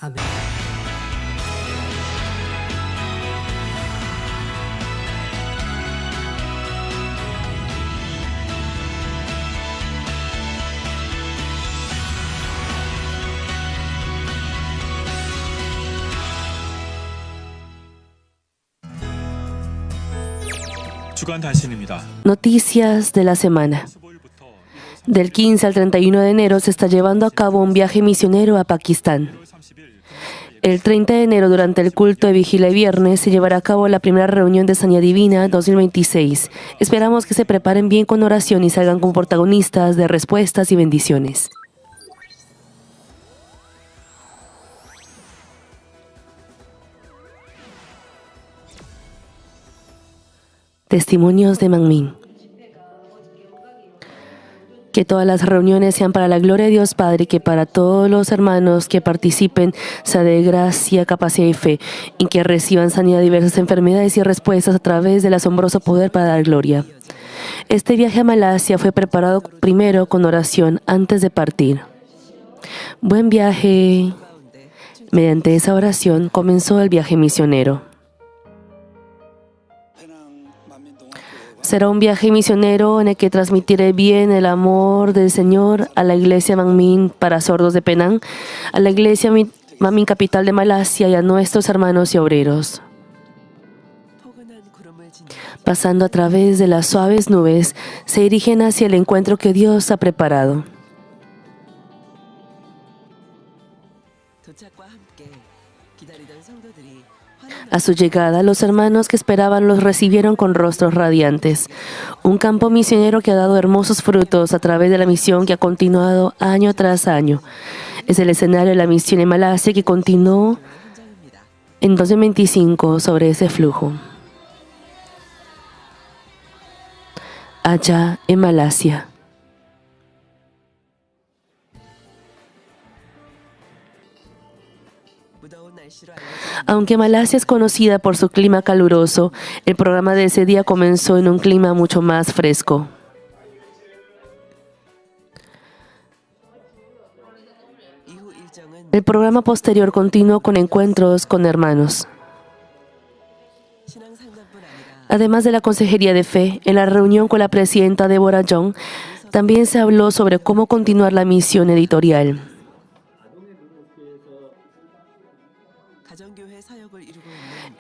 아멘. 주간 단신입니다. Noticias de la semana. Del 15 al 31 de enero se está llevando a cabo un viaje misionero a Pakistán. El 30 de enero, durante el culto de Vigilia y Viernes, se llevará a cabo la primera reunión de Sanidad Divina 2026. Esperamos que se preparen bien con oración y salgan como protagonistas de respuestas y bendiciones. Testimonios de Manmin. Que todas las reuniones sean para la gloria de Dios Padre y que para todos los hermanos que participen sea de gracia, capacidad y fe, y que reciban sanidad de diversas enfermedades y respuestas a través del asombroso poder para dar gloria. Este viaje a Malasia fue preparado primero con oración antes de partir. Buen viaje. Mediante esa oración comenzó el viaje misionero. Será un viaje misionero en el que transmitiré bien el amor del Señor a la iglesia Manmin para sordos de Penang, a la iglesia Manmin capital de Malasia y a nuestros hermanos y obreros. Pasando a través de las suaves nubes, se dirigen hacia el encuentro que Dios ha preparado. A su llegada, los hermanos que esperaban los recibieron con rostros radiantes. Un campo misionero que ha dado hermosos frutos a través de la misión que ha continuado año tras año. Es el escenario de la misión en Malasia que continuó en 2025 sobre ese flujo. Allá en Malasia. Aunque Malasia es conocida por su clima caluroso, el programa de ese día comenzó en un clima mucho más fresco. El programa posterior continuó con encuentros con hermanos. Además de la consejería de fe, en la reunión con la presidenta Deborah Young, también se habló sobre cómo continuar la misión editorial.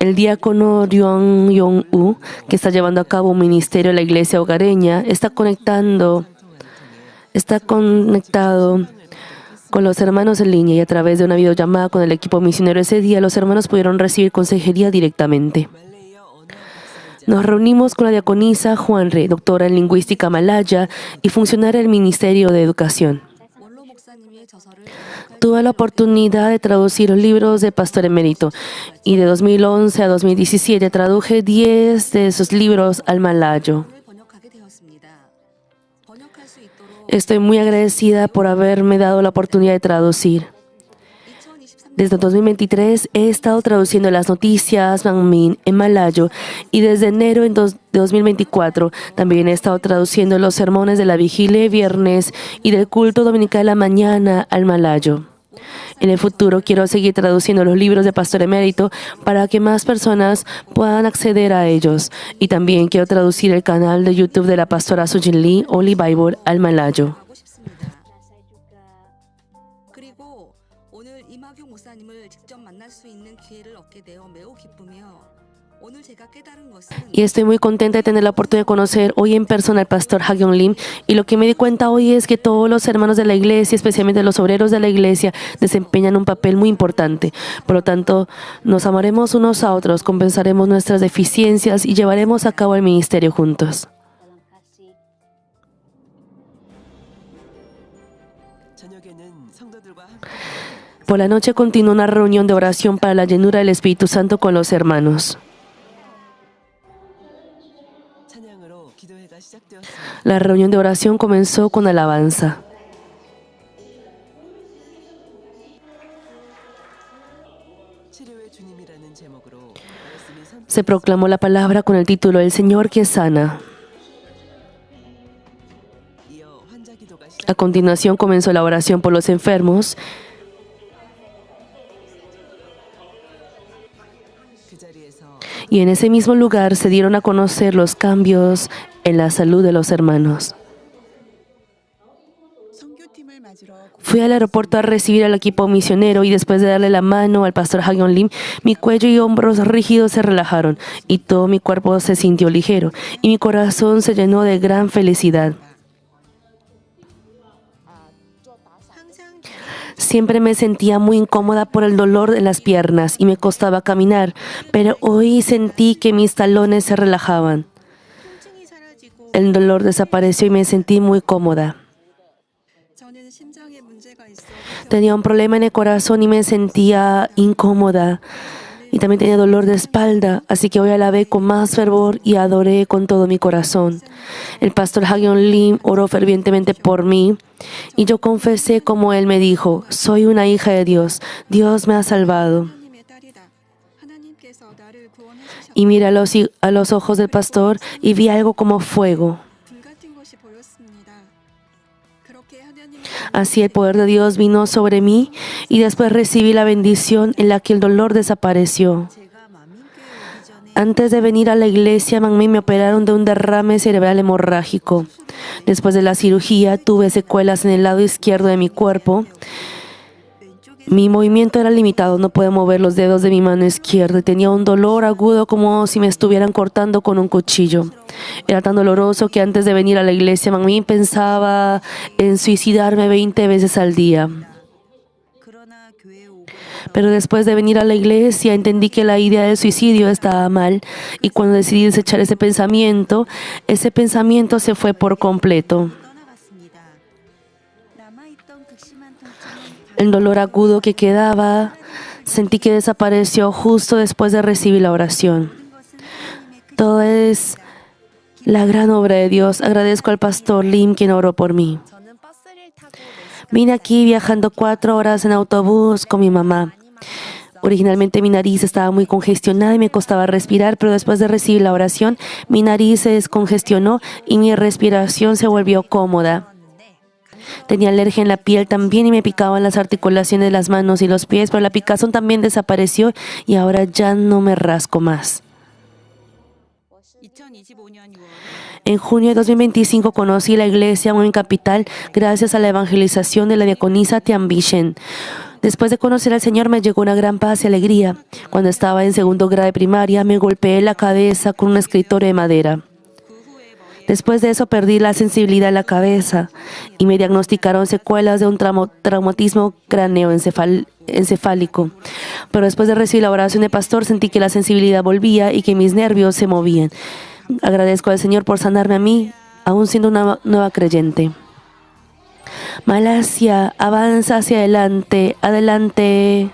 El diácono Ryong Yong-u, que está llevando a cabo un ministerio en la iglesia hogareña, está conectado con los hermanos en línea y a través de una videollamada con el equipo misionero ese día, los hermanos pudieron recibir consejería directamente. Nos reunimos con la diaconisa Juanre, doctora en lingüística malaya y funcionaria del Ministerio de Educación. Tuve la oportunidad de traducir los libros de Pastor Emérito y de 2011 a 2017 traduje 10 de esos libros al malayo. Estoy muy agradecida por haberme dado la oportunidad de traducir. Desde 2023 he estado traduciendo las noticias Manmin en malayo y desde enero de 2024 también he estado traduciendo los sermones de la vigilia de viernes y del culto dominical de la mañana al malayo. En el futuro quiero seguir traduciendo los libros de Pastor Emérito para que más personas puedan acceder a ellos. Y también quiero traducir el canal de YouTube de la pastora Sujin Lee, Holy Bible, al malayo. Y estoy muy contenta de tener la oportunidad de conocer hoy en persona al pastor Ha-Gyung Lim. Y lo que me di cuenta hoy es que todos los hermanos de la iglesia, especialmente los obreros de la iglesia, desempeñan un papel muy importante. Por lo tanto, nos amaremos unos a otros, compensaremos nuestras deficiencias y llevaremos a cabo el ministerio juntos. Por la noche continúa una reunión de oración para la llenura del Espíritu Santo con los hermanos. La reunión de oración comenzó con alabanza. Se proclamó la palabra con el título El Señor que sana. A continuación comenzó la oración por los enfermos Y en ese mismo lugar se dieron a conocer los cambios en la salud de los hermanos. Fui al aeropuerto a recibir al equipo misionero y después de darle la mano al pastor Hagyeon Lim, mi cuello y hombros rígidos se relajaron y todo mi cuerpo se sintió ligero y mi corazón se llenó de gran felicidad. Siempre me sentía muy incómoda por el dolor en las piernas y me costaba caminar, pero hoy sentí que mis talones se relajaban. El dolor desapareció y me sentí muy cómoda. Tenía un problema en el corazón y me sentía incómoda. Y también tenía dolor de espalda, así que hoy alabé con más fervor y adoré con todo mi corazón. El pastor Hagyeon Lim oró fervientemente por mí y yo confesé como él me dijo: soy una hija de Dios, Dios me ha salvado. Y miré a los ojos del pastor y vi algo como fuego. Así el poder de Dios vino sobre mí y después recibí la bendición en la que el dolor desapareció. Antes de venir a la iglesia, me operaron de un derrame cerebral hemorrágico. Después de la cirugía, tuve secuelas en el lado izquierdo de mi cuerpo. Mi movimiento era limitado, no podía mover los dedos de mi mano izquierda. Tenía un dolor agudo como si me estuvieran cortando con un cuchillo. Era tan doloroso que antes de venir a la iglesia, Mangmin pensaba en suicidarme 20 veces al día. Pero después de venir a la iglesia, entendí que la idea del suicidio estaba mal. Y cuando decidí desechar ese pensamiento se fue por completo. El dolor agudo que quedaba, sentí que desapareció justo después de recibir la oración. Todo es la gran obra de Dios. Agradezco al pastor Lim quien oró por mí. Vine aquí viajando 4 horas en autobús con mi mamá. Originalmente mi nariz estaba muy congestionada y me costaba respirar, pero después de recibir la oración, mi nariz se descongestionó y mi respiración se volvió cómoda. Tenía alergia en la piel también y me picaban las articulaciones de las manos y los pies, pero la picazón también desapareció y ahora ya no me rasco más. En junio de 2025 conocí la iglesia en Capital gracias a la evangelización de la diaconisa Tian Bishen. Después de conocer al Señor me llegó una gran paz y alegría. Cuando estaba en 2º grado de primaria me golpeé la cabeza con un escritorio de madera. Después de eso perdí la sensibilidad en la cabeza y me diagnosticaron secuelas de un traumatismo craneoencefálico. Pero después de recibir la oración del pastor sentí que la sensibilidad volvía y que mis nervios se movían. Agradezco al Señor por sanarme a mí, aún siendo una nueva creyente. Malasia, avanza hacia adelante, adelante.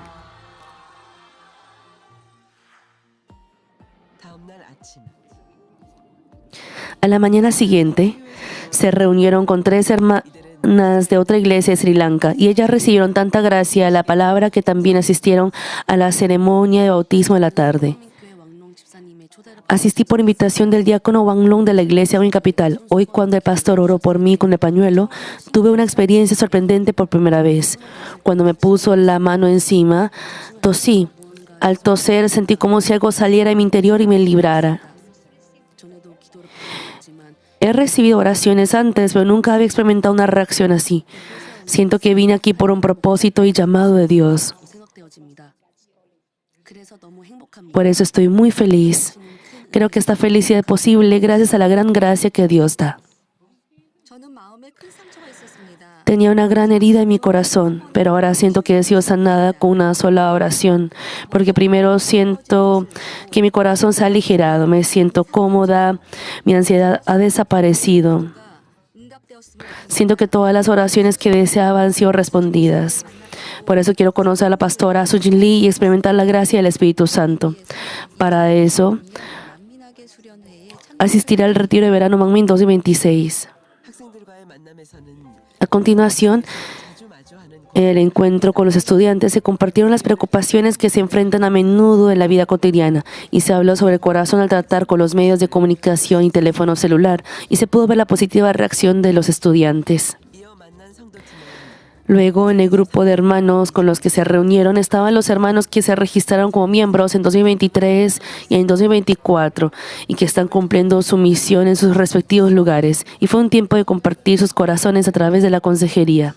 A la mañana siguiente, se reunieron con 3 hermanas de otra iglesia de Sri Lanka y ellas recibieron tanta gracia a la palabra que también asistieron a la ceremonia de bautismo de la tarde. Asistí por invitación del diácono Wang Long de la iglesia en Capital. Hoy, cuando el pastor oró por mí con el pañuelo, tuve una experiencia sorprendente por primera vez. Cuando me puso la mano encima, tosí. Al toser, sentí como si algo saliera de mi interior y me librara. He recibido oraciones antes, pero nunca había experimentado una reacción así. Siento que vine aquí por un propósito y llamado de Dios. Por eso estoy muy feliz. Creo que esta felicidad es posible gracias a la gran gracia que Dios da. Tenía una gran herida en mi corazón, pero ahora siento que he sido sanada con una sola oración, porque primero siento que mi corazón se ha aligerado, me siento cómoda, mi ansiedad ha desaparecido. Siento que todas las oraciones que deseaba han sido respondidas. Por eso quiero conocer a la pastora Sujin Lee y experimentar la gracia del Espíritu Santo. Para eso, asistiré al retiro de verano Mangmin 2026. A continuación, en el encuentro con los estudiantes se compartieron las preocupaciones que se enfrentan a menudo en la vida cotidiana y se habló sobre el corazón al tratar con los medios de comunicación y teléfono celular y se pudo ver la positiva reacción de los estudiantes. Luego, en el grupo de hermanos con los que se reunieron, estaban los hermanos que se registraron como miembros en 2023 y en 2024 y que están cumpliendo su misión en sus respectivos lugares. Y fue un tiempo de compartir sus corazones a través de la consejería.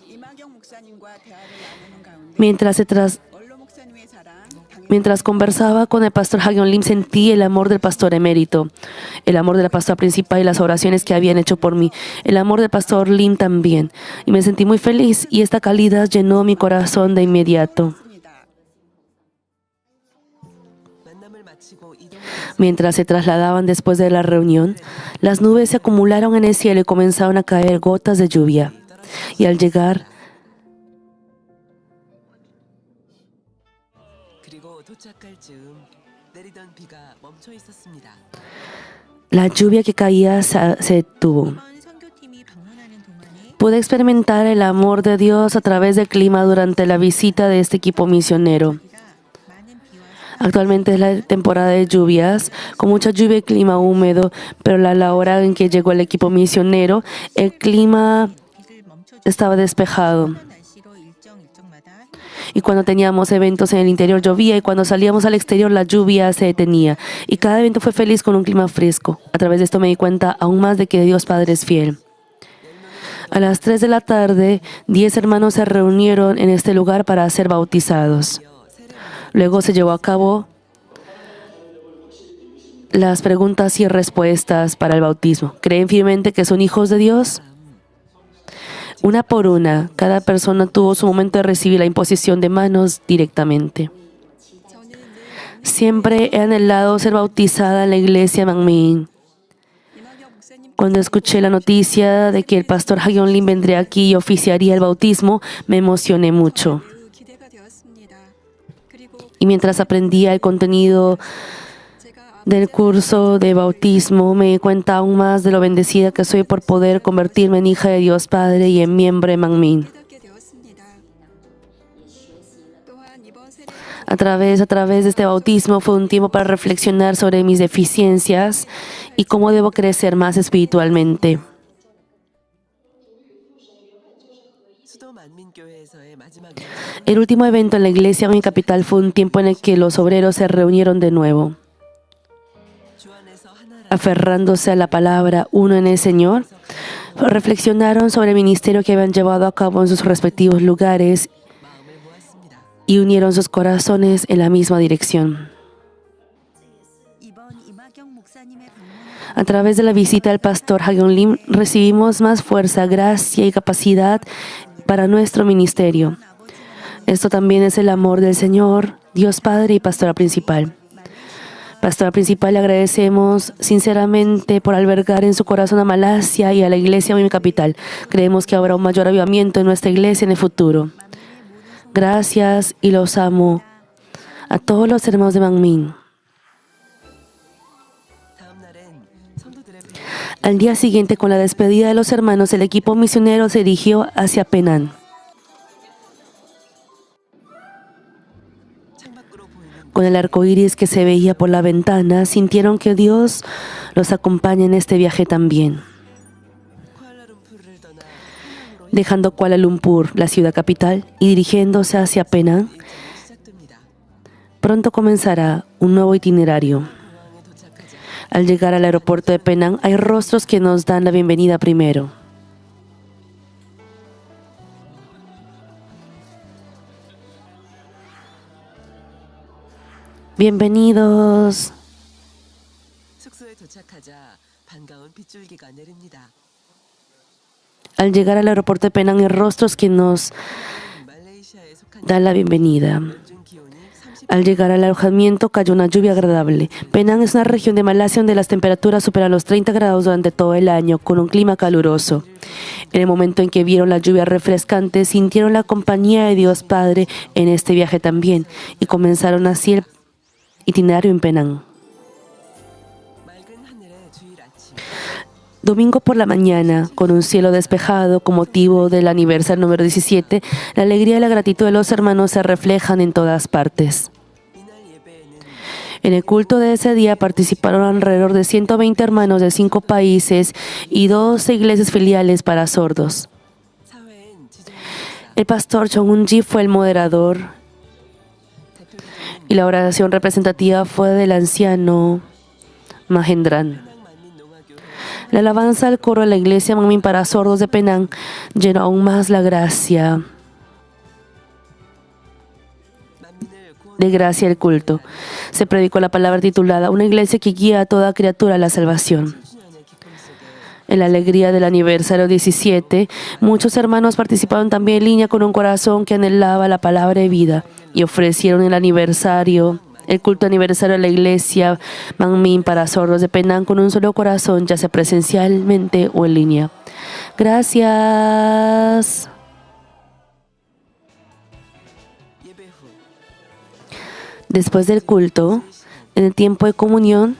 Mientras conversaba con el pastor Hagyeon Lim, sentí el amor del pastor emérito, el amor de la pastora principal y las oraciones que habían hecho por mí, el amor del pastor Lim también. Y me sentí muy feliz y esta calidad llenó mi corazón de inmediato. Mientras se trasladaban después de la reunión, las nubes se acumularon en el cielo y comenzaron a caer gotas de lluvia. Y al llegar, la lluvia que caía se detuvo. Pude experimentar el amor de Dios a través del clima durante la visita de este equipo misionero. Actualmente es la temporada de lluvias, con mucha lluvia y clima húmedo, pero a la hora en que llegó el equipo misionero, el clima estaba despejado. Y cuando teníamos eventos en el interior llovía y cuando salíamos al exterior la lluvia se detenía. Y cada evento fue feliz con un clima fresco. A través de esto me di cuenta aún más de que Dios Padre es fiel. A las 3 de la tarde, 10 hermanos se reunieron en este lugar para ser bautizados. Luego se llevó a cabo las preguntas y respuestas para el bautismo. ¿Creen firmemente que son hijos de Dios? Una por una, cada persona tuvo su momento de recibir la imposición de manos directamente. Siempre he anhelado ser bautizada en la iglesia Manmin. Cuando escuché la noticia de que el pastor Hagyeon Lim vendría aquí y oficiaría el bautismo, me emocioné mucho. Y mientras aprendía el contenido del curso de bautismo, me di cuenta aún más de lo bendecida que soy por poder convertirme en hija de Dios Padre y en miembro de Manmin. A través de este bautismo fue un tiempo para reflexionar sobre mis deficiencias y cómo debo crecer más espiritualmente. El último evento en la iglesia en mi capital fue un tiempo en el que los obreros se reunieron de nuevo. Aferrándose a la palabra uno en el Señor, reflexionaron sobre el ministerio que habían llevado a cabo en sus respectivos lugares y unieron sus corazones en la misma dirección. A través de la visita del pastor Hagyeon Lim recibimos más fuerza, gracia y capacidad para nuestro ministerio. Esto también es el amor del Señor, Dios Padre y pastora principal. Pastora principal, le agradecemos sinceramente por albergar en su corazón a Malasia y a la iglesia en mi capital. Creemos que habrá un mayor avivamiento en nuestra iglesia en el futuro. Gracias y los amo a todos los hermanos de Manmin. Al día siguiente, con la despedida de los hermanos, el equipo misionero se dirigió hacia Penang. Con el arco iris que se veía por la ventana, sintieron que Dios los acompaña en este viaje también. Dejando Kuala Lumpur, la ciudad capital, y dirigiéndose hacia Penang, pronto comenzará un nuevo itinerario. Al llegar al aeropuerto de Penang, hay rostros que nos dan la bienvenida primero. Bienvenidos. Al llegar al aeropuerto de Penang hay rostros que nos dan la bienvenida. Al llegar al alojamiento cayó una lluvia agradable. Penang es una región de Malasia donde las temperaturas superan los 30 grados durante todo el año, con un clima caluroso. En el momento en que vieron la lluvia refrescante, sintieron la compañía de Dios Padre en este viaje también, y comenzaron así el itinerario en Penang. Domingo por la mañana, con un cielo despejado con motivo del aniversario número 17, la alegría y la gratitud de los hermanos se reflejan en todas partes. En el culto de ese día participaron alrededor de 120 hermanos de 5 países y 12 iglesias filiales para sordos. El pastor Chung Un-ji fue el moderador y la oración representativa fue del anciano Mahendran. La alabanza al coro de la iglesia Manmin para sordos de Penang llenó aún más la gracia del culto. Se predicó la palabra titulada Una iglesia que guía a toda criatura a la salvación. En la alegría del aniversario 17, muchos hermanos participaron también en línea con un corazón que anhelaba la palabra de vida y ofrecieron el culto aniversario de la iglesia Manmin para sordos de Penang con un solo corazón, ya sea presencialmente o en línea. Gracias. Después del culto, en el tiempo de comunión,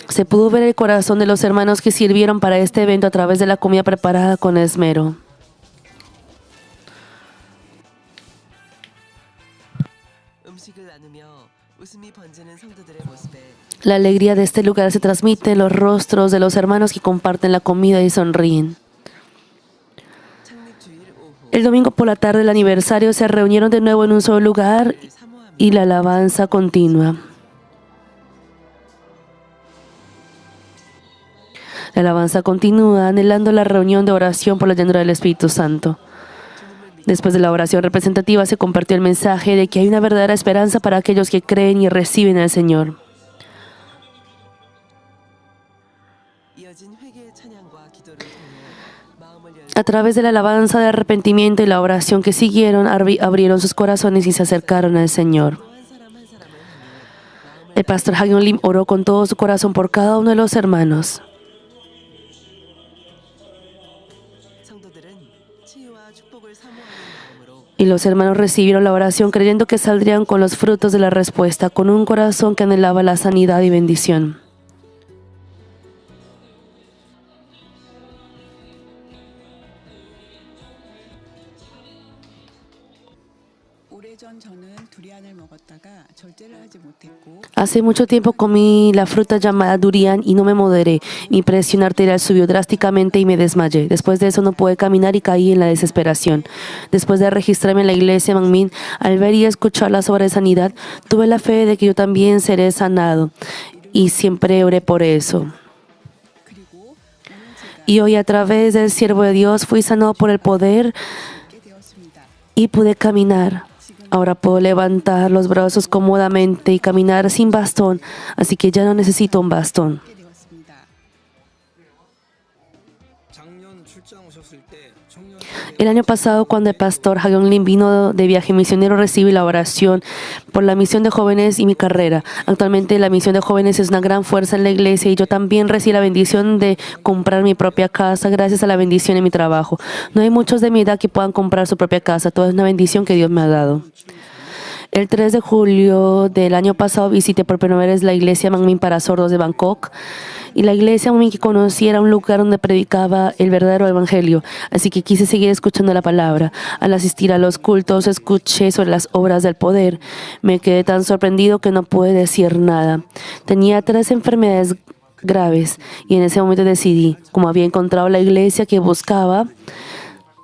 se pudo ver el corazón de los hermanos que sirvieron para este evento a través de la comida preparada con esmero. La alegría de este lugar se transmite en los rostros de los hermanos que comparten la comida y sonríen. El domingo por la tarde del aniversario se reunieron de nuevo en un solo lugar y la alabanza continua. La alabanza continúa anhelando la reunión de oración por la llanura del Espíritu Santo. Después de la oración representativa se compartió el mensaje de que hay una verdadera esperanza para aquellos que creen y reciben al Señor. A través de la alabanza de arrepentimiento y la oración que siguieron, abrieron sus corazones y se acercaron al Señor. El pastor Hagyeong Lim oró con todo su corazón por cada uno de los hermanos. Y los hermanos recibieron la oración creyendo que saldrían con los frutos de la respuesta, con un corazón que anhelaba la sanidad y bendición. Hace mucho tiempo comí la fruta llamada durian y no me moderé. Mi presión arterial subió drásticamente y me desmayé. Después de eso no pude caminar y caí en la desesperación. Después de registrarme en la iglesia Manmin, al ver y escuchar las obras de sanidad, tuve la fe de que yo también seré sanado. Y siempre oré por eso. Y hoy a través del siervo de Dios fui sanado por el poder y pude caminar. Ahora puedo levantar los brazos cómodamente y caminar sin bastón, así que ya no necesito un bastón. El año pasado, cuando el pastor Hagyeong Lim vino de viaje misionero, recibí la oración por la misión de jóvenes y mi carrera. Actualmente la misión de jóvenes es una gran fuerza en la iglesia y yo también recibí la bendición de comprar mi propia casa gracias a la bendición en mi trabajo. No hay muchos de mi edad que puedan comprar su propia casa, todo es una bendición que Dios me ha dado. El 3 de julio del año pasado visité por primera vez la iglesia Manmin para sordos de Bangkok. Y la iglesia Manmin que conocí era un lugar donde predicaba el verdadero evangelio. Así que quise seguir escuchando la palabra. Al asistir a los cultos, escuché sobre las obras del poder. Me quedé tan sorprendido que no pude decir nada. Tenía 3 enfermedades graves y en ese momento decidí, como había encontrado la iglesia que buscaba,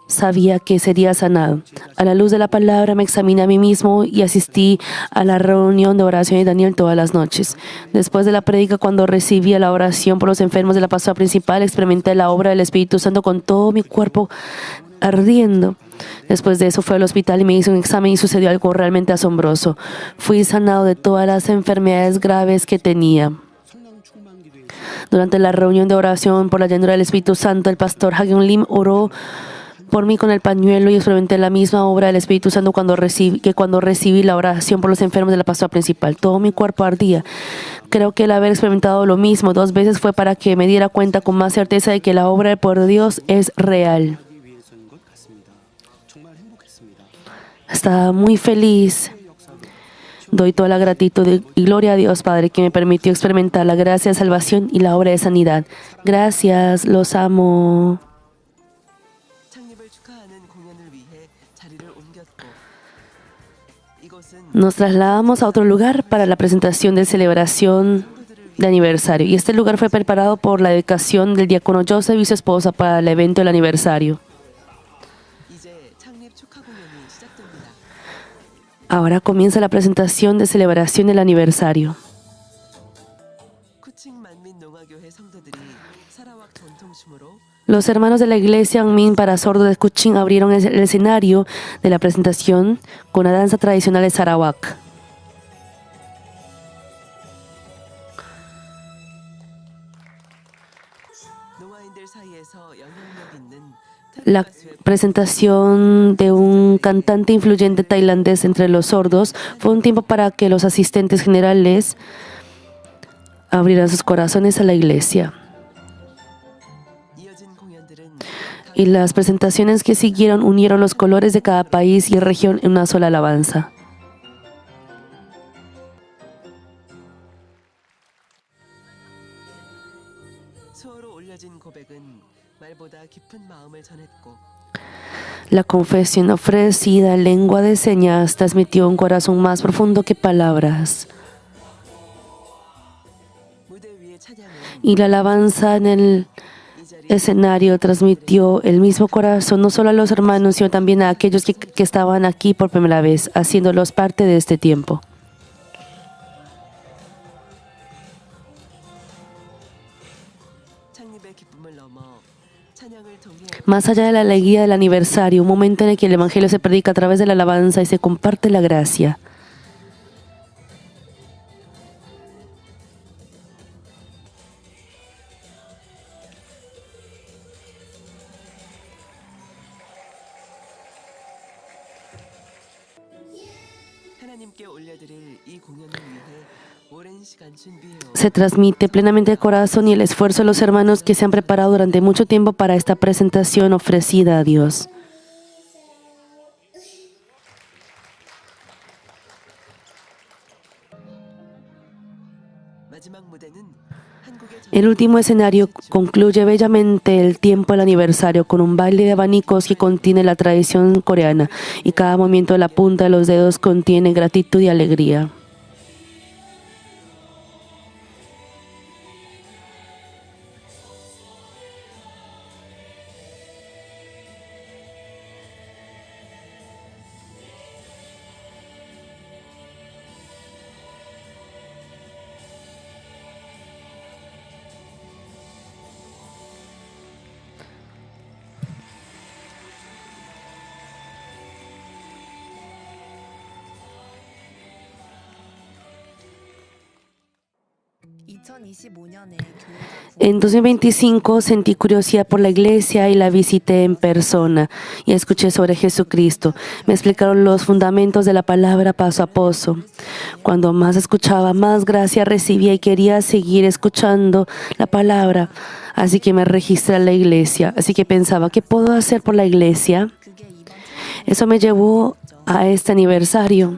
sabía que sería sanado. A la luz de la palabra me examiné a mí mismo y asistí a la reunión de oración de Daniel todas las noches. Después de la prédica, cuando recibí la oración por los enfermos de la pastora principal, experimenté la obra del Espíritu Santo con todo mi cuerpo ardiendo. Después de eso fui al hospital y me hice un examen y sucedió algo realmente asombroso. Fui sanado de todas las enfermedades graves que tenía. Durante la reunión de oración por la llanura del Espíritu Santo, el pastor Hagyeong Lim oró por mí con el pañuelo y experimenté la misma obra del Espíritu Santo cuando recibí la oración por los enfermos de la pastora principal. Todo mi cuerpo ardía. Creo que el haber experimentado lo mismo 2 veces fue para que me diera cuenta con más certeza de que la obra del poder de Dios es real. Estaba muy feliz. Doy toda la gratitud y gloria a Dios, Padre, que me permitió experimentar la gracia de salvación y la obra de sanidad. Gracias, los amo. Nos trasladamos a otro lugar para la presentación de celebración de aniversario. Y este lugar fue preparado por la dedicación del diácono Joseph y su esposa para el evento del aniversario. 이제 창립 축하 공연이 시작됩니다. Ahora comienza la presentación de celebración del aniversario. 쿠칭 만민 농아교회 성도들이 사라왁 전통춤으로 Los hermanos de la iglesia Angmin para sordos de Kuching abrieron el escenario de la presentación con la danza tradicional de Sarawak. 농아인들 사이에서 영향력 있는 La presentación de un cantante influyente tailandés entre los sordos fue un tiempo para que los asistentes generales abrieran sus corazones a la iglesia. 이어진 공연들은 Y las presentaciones que siguieron unieron los colores de cada país y región en una sola alabanza. 수어로 올려진 고백은 말보다 깊은 마음을 전했고 La confesión ofrecida en lengua de señas transmitió un corazón más profundo que palabras. 무대 위의 찬양은 Y la alabanza en el 이 자리에 escenario transmitió el mismo corazón no solo a los hermanos, sino también a aquellos que estaban aquí por primera vez, haciéndolos parte de este tiempo. 창립의 기쁨을 넘어 찬양을 통해 Más allá de la alegría del aniversario, un momento en el que el Evangelio se predica a través de la alabanza y se comparte la gracia. 하나님께 올려드릴 이 공연을 위해 오랜 시간 준비해온 Se transmite plenamente el corazón y el esfuerzo de los hermanos que se han preparado durante mucho tiempo para esta presentación ofrecida a Dios. 마지막 무대는 한국의 El último escenario concluye bellamente el tiempo del aniversario con un baile de abanicos que contiene la tradición coreana y cada movimiento de la punta de los dedos contiene gratitud y alegría. En 2025 sentí curiosidad por la iglesia y la visité en persona y escuché sobre Jesucristo. Me explicaron los fundamentos de la palabra paso a paso. Cuando más escuchaba, más gracia recibía y quería seguir escuchando la palabra. Así que me registré a la iglesia. Así que pensaba, ¿qué puedo hacer por la iglesia? Eso me llevó a este aniversario.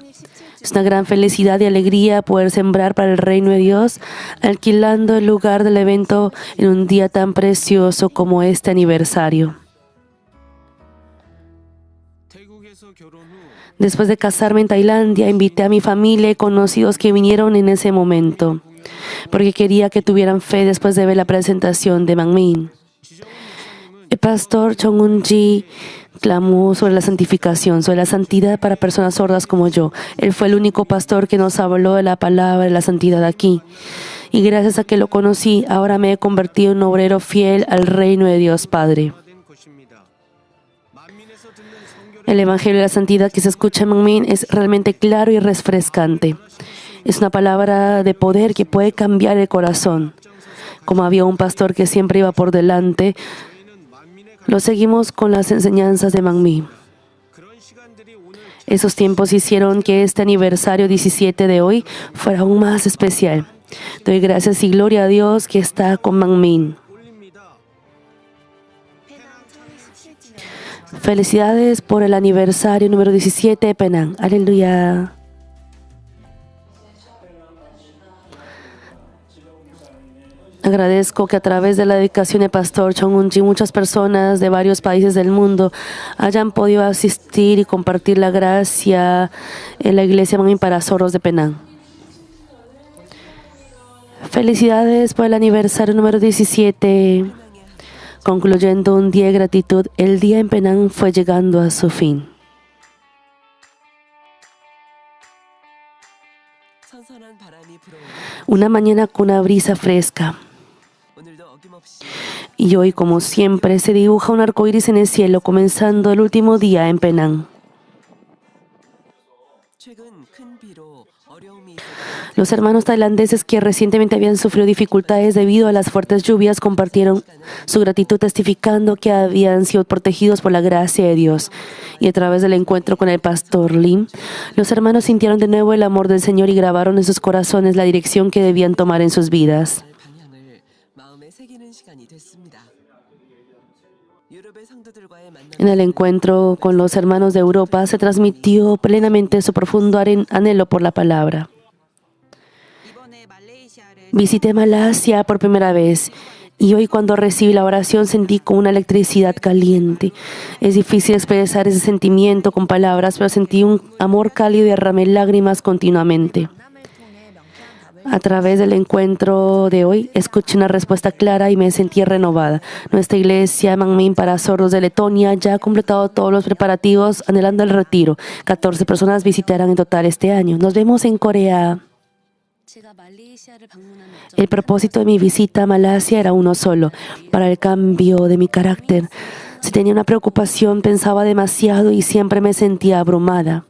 Es una gran felicidad y alegría poder sembrar para el reino de Dios, alquilando el lugar del evento en un día tan precioso como este aniversario. Después de casarme en Tailandia, invité a mi familia y conocidos que vinieron en ese momento, porque quería que tuvieran fe después de ver la presentación de Mangmin. El pastor Chung Un-ji clamó sobre la santificación, sobre la santidad para personas sordas como yo. Él fue el único pastor que nos habló de la palabra de la santidad aquí. Y gracias a que lo conocí, ahora me he convertido en un obrero fiel al reino de Dios Padre. El Evangelio de la Santidad que se escucha en Mangmin es realmente claro y refrescante. Es una palabra de poder que puede cambiar el corazón. Como había un pastor que siempre iba por delante, lo seguimos con las enseñanzas de Mangmin. Esos tiempos hicieron que este aniversario 17 de hoy fuera aún más especial. Doy gracias y gloria a Dios que está con Mangmin. Felicidades por el aniversario número 17 de Penang. Aleluya. Agradezco que a través de la dedicación del pastor Chung Un-ji muchas personas de varios países del mundo hayan podido asistir y compartir la gracia en la iglesia Mangmin para sordos de Penang. Felicidades por el aniversario número 17. Concluyendo un día de gratitud, el día en Penang fue llegando a su fin. 선선한 바람이 불어오는 Una mañana con una brisa fresca. 오늘도 어김없이 Y hoy, como siempre, se dibuja un arco iris en el cielo, comenzando el último día en Penang. 최근 큰 비로 어려움이 있었던 Los hermanos tailandeses que recientemente habían sufrido dificultades debido a las fuertes lluvias compartieron su gratitud testificando que habían sido protegidos por la gracia de Dios. Y a través del encuentro con el pastor Lim, los hermanos sintieron de nuevo el amor del Señor y grabaron en sus corazones la dirección que debían tomar en sus vidas. 방향을 마음에 새기는 시간이 됐습니다. 유럽의 성도들과의 만남 En el encuentro con los hermanos de Europa se transmitió plenamente su profundo anhelo por la palabra. Visité Malasia por primera vez y hoy cuando recibí la oración sentí como una electricidad caliente. Es difícil expresar ese sentimiento con palabras, pero sentí un amor cálido y derramé lágrimas continuamente. A través del encuentro de hoy, escuché una respuesta clara y me sentí renovada. Nuestra iglesia Manmin para sordos de Letonia ya ha completado todos los preparativos anhelando el retiro. 14 personas visitarán en total este año. Nos vemos en Corea. El propósito de mi visita a Malasia era uno solo, para el cambio de mi carácter. Si tenía una preocupación, pensaba demasiado y siempre me sentía abrumada.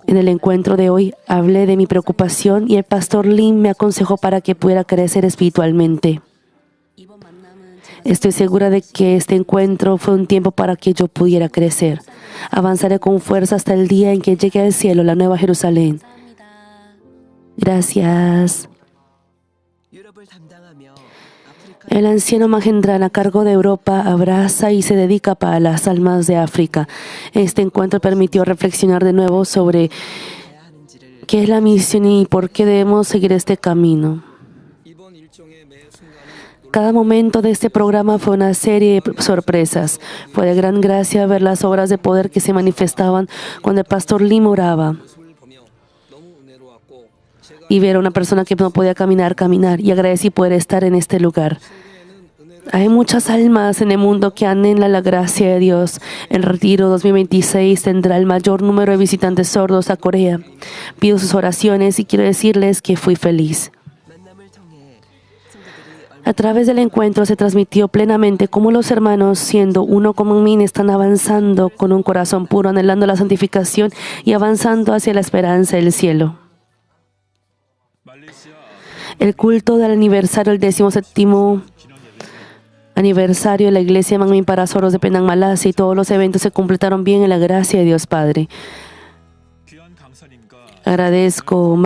En el encuentro de hoy hablé de mi preocupación y el pastor Lim me aconsejó para que pudiera crecer espiritualmente. Estoy segura de que este encuentro fue un tiempo para que yo pudiera crecer. Avanzaré con fuerza hasta el día en que llegue al cielo, la Nueva Jerusalén. Gracias. 유럽을 담당하며 아프리카 El anciano Mahendran, a cargo de Europa, abraza y se dedica para las almas de África. Este encuentro permitió reflexionar de nuevo sobre 해야 하는지를 qué es la misión y por qué debemos seguir este camino. Cada momento de este programa fue una serie de sorpresas. Fue de gran gracia ver las obras de poder que se manifestaban cuando el pastor Lim oraba. Y ver a una persona que no podía caminar. Y agradecí poder estar en este lugar. Hay muchas almas en el mundo que anhelan la gracia de Dios. El Retiro 2026 tendrá el mayor número de visitantes sordos a Corea. Pido sus oraciones y quiero decirles que fui feliz. 만남을 통해 성도들이 A través del encuentro se transmitió plenamente cómo los hermanos, siendo uno como mí, están avanzando con un corazón puro, anhelando la santificación y avanzando hacia la esperanza del cielo. El culto del aniversario, el 17º aniversario de la iglesia Manmin para sordos de Penang, Malasia, y todos los eventos se completaron bien en la gracia de Dios Padre. Agradezco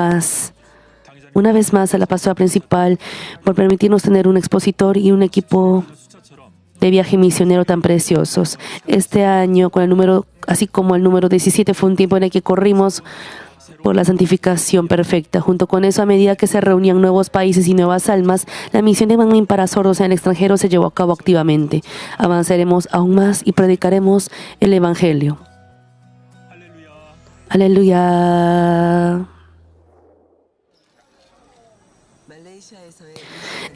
una vez más a la pastora principal por permitirnos tener un expositor y un equipo de viaje misionero tan preciosos. Este año, así como el número 17, fue un tiempo en el que corrimos por la santificación perfecta. Junto con eso, a medida que se reunían nuevos países y nuevas almas, la misión de Manmin para sordos en el extranjero se llevó a cabo activamente. Avanzaremos aún más y predicaremos el Evangelio. Aleluya. 말레이시아에서의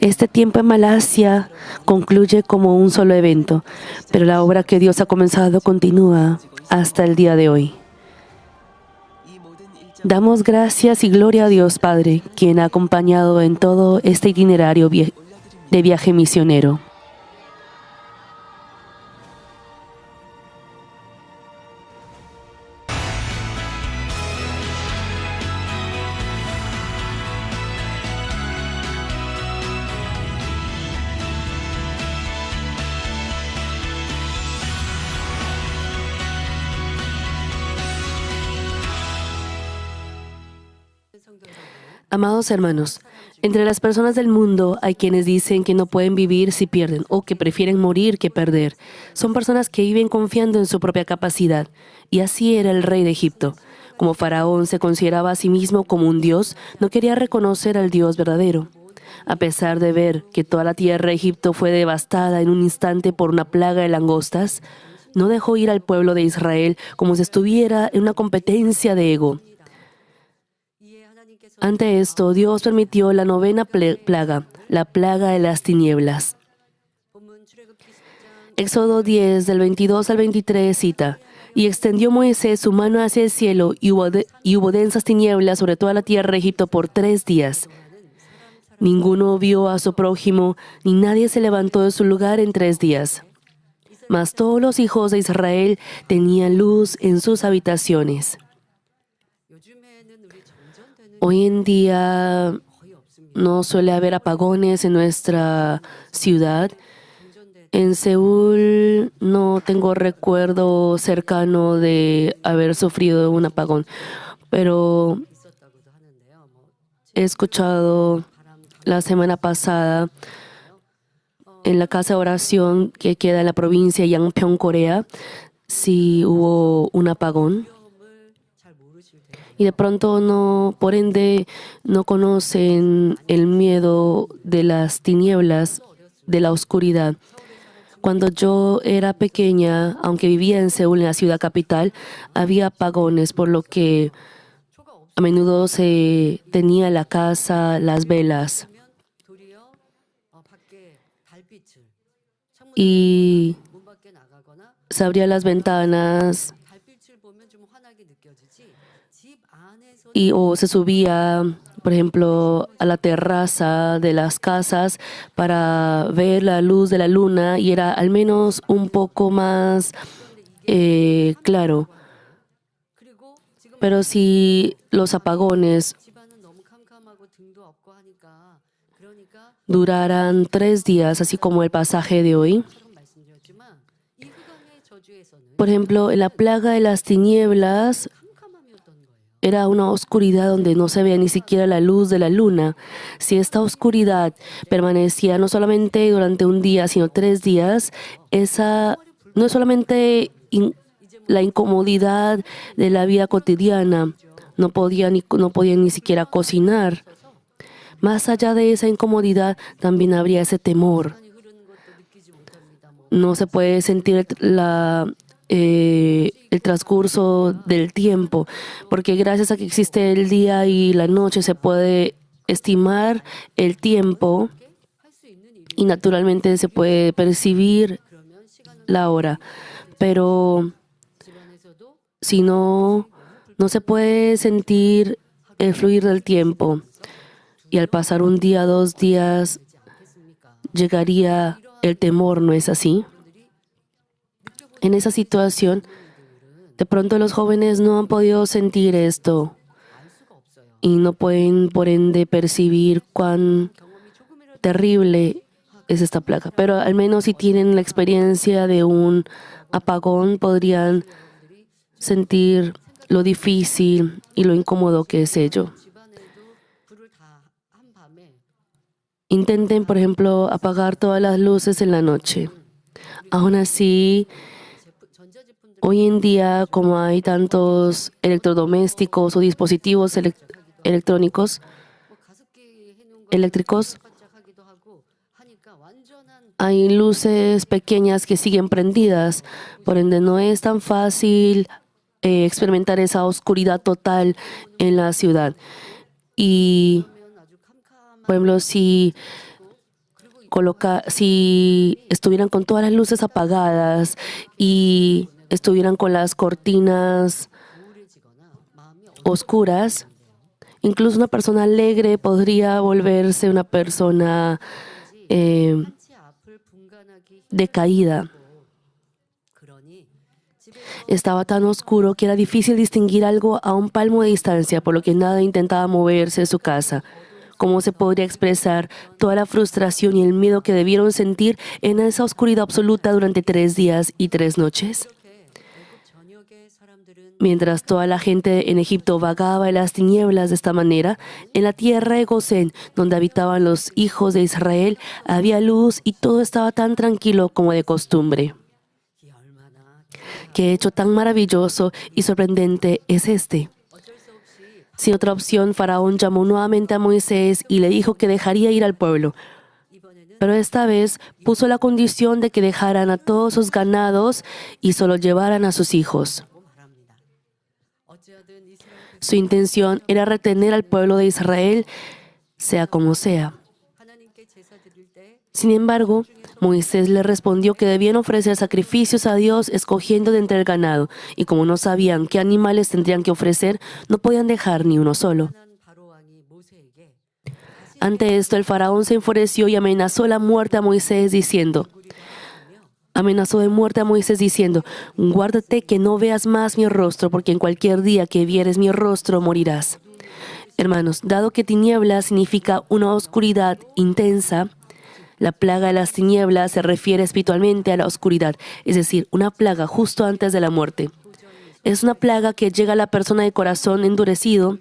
Este tiempo en Malasia concluye como un solo evento, pero la obra que Dios ha comenzado continúa hasta el día de hoy. 이 모든 일정 Damos gracias y gloria a Dios Padre, quien ha acompañado en todo este itinerario de viaje misionero. Amados hermanos, entre las personas del mundo hay quienes dicen que no pueden vivir si pierden o que prefieren morir que perder. Son personas que viven confiando en su propia capacidad. Y así era el rey de Egipto. Como Faraón se consideraba a sí mismo como un dios, no quería reconocer al Dios verdadero. A pesar de ver que toda la tierra de Egipto fue devastada en un instante por una plaga de langostas, no dejó ir al pueblo de Israel como si estuviera en una competencia de ego. Ante esto, Dios permitió la novena plaga, la plaga de las tinieblas. Éxodo 10, del 22 al 23 cita: Y extendió Moisés su mano hacia el cielo, y hubo densas tinieblas sobre toda la tierra de Egipto por 3 días. Ninguno vio a su prójimo, ni nadie se levantó de su lugar en 3 días. Mas todos los hijos de Israel tenían luz en sus habitaciones. Hoy en día no suele haber apagones en nuestra ciudad. En Seúl no tengo recuerdo cercano de haber sufrido un apagón, pero he escuchado la semana pasada en la casa de oración que queda en la provincia de Yangpyeong, Corea, sí hubo un apagón. Y de pronto por ende, no conocen el miedo de las tinieblas, de la oscuridad. Cuando yo era pequeña, aunque vivía en Seúl, en la ciudad capital, había apagones, por lo que a menudo se tenía en la casa las velas. Y se abrían las ventanas o se subía, por ejemplo, a la terraza de las casas para ver la luz de la luna y era al menos un poco más claro. Pero si los apagones duraran 3 días, así como el pasaje de hoy, por ejemplo, en la plaga de las tinieblas, era una oscuridad donde no se veía ni siquiera la luz de la luna. Si esta oscuridad permanecía no solamente durante un día, sino 3 días, esa no es solamente la incomodidad de la vida cotidiana. No podían ni siquiera cocinar. Más allá de esa incomodidad, también habría ese temor. No se puede sentir el transcurso del tiempo, porque gracias a que existe el día y la noche se puede estimar el tiempo y naturalmente se puede percibir la hora. Pero si no se puede sentir el fluir del tiempo y al pasar un día, 2 días, llegaría el temor, ¿no es así? En esa situación, de pronto los jóvenes no han podido sentir esto y no pueden, por ende, percibir cuán terrible es esta plaga. Pero al menos si tienen la experiencia de un apagón, podrían sentir lo difícil y lo incómodo que es ello. Intenten, por ejemplo, apagar todas las luces en la noche. Aún así, hoy en día, como hay tantos electrodomésticos o dispositivos eléctricos, hay luces pequeñas que siguen prendidas, por ende no es tan fácil experimentar esa oscuridad total en la ciudad. Y, por ejemplo, si estuvieran con todas las luces apagadas y estuvieran con las cortinas oscuras, incluso una persona alegre podría volverse una persona decaída. Estaba tan oscuro que era difícil distinguir algo a un palmo de distancia, por lo que nada intentaba moverse de su casa. ¿Cómo se podría expresar toda la frustración y el miedo que debieron sentir en esa oscuridad absoluta durante 3 días y 3 noches? Mientras toda la gente en Egipto vagaba en las tinieblas de esta manera, en la tierra de Gosén, donde habitaban los hijos de Israel, había luz y todo estaba tan tranquilo como de costumbre. ¿Qué hecho tan maravilloso y sorprendente es este? Sin otra opción, Faraón llamó nuevamente a Moisés y le dijo que dejaría ir al pueblo. Pero esta vez puso la condición de que dejaran a todos sus ganados y solo llevaran a sus hijos. Su intención era retener al pueblo de Israel, sea como sea. Sin embargo, Moisés le respondió que debían ofrecer sacrificios a Dios escogiendo de entre el ganado, y como no sabían qué animales tendrían que ofrecer, no podían dejar ni uno solo. Ante esto, el faraón se enfureció y amenazó la muerte a Moisés diciendo, guárdate que no veas más mi rostro, porque en cualquier día que vieres mi rostro morirás. Hermanos, dado que tiniebla significa una oscuridad intensa, la plaga de las tinieblas se refiere espiritualmente a la oscuridad, es decir, una plaga justo antes de la muerte. Es una plaga que llega a la persona de corazón endurecido,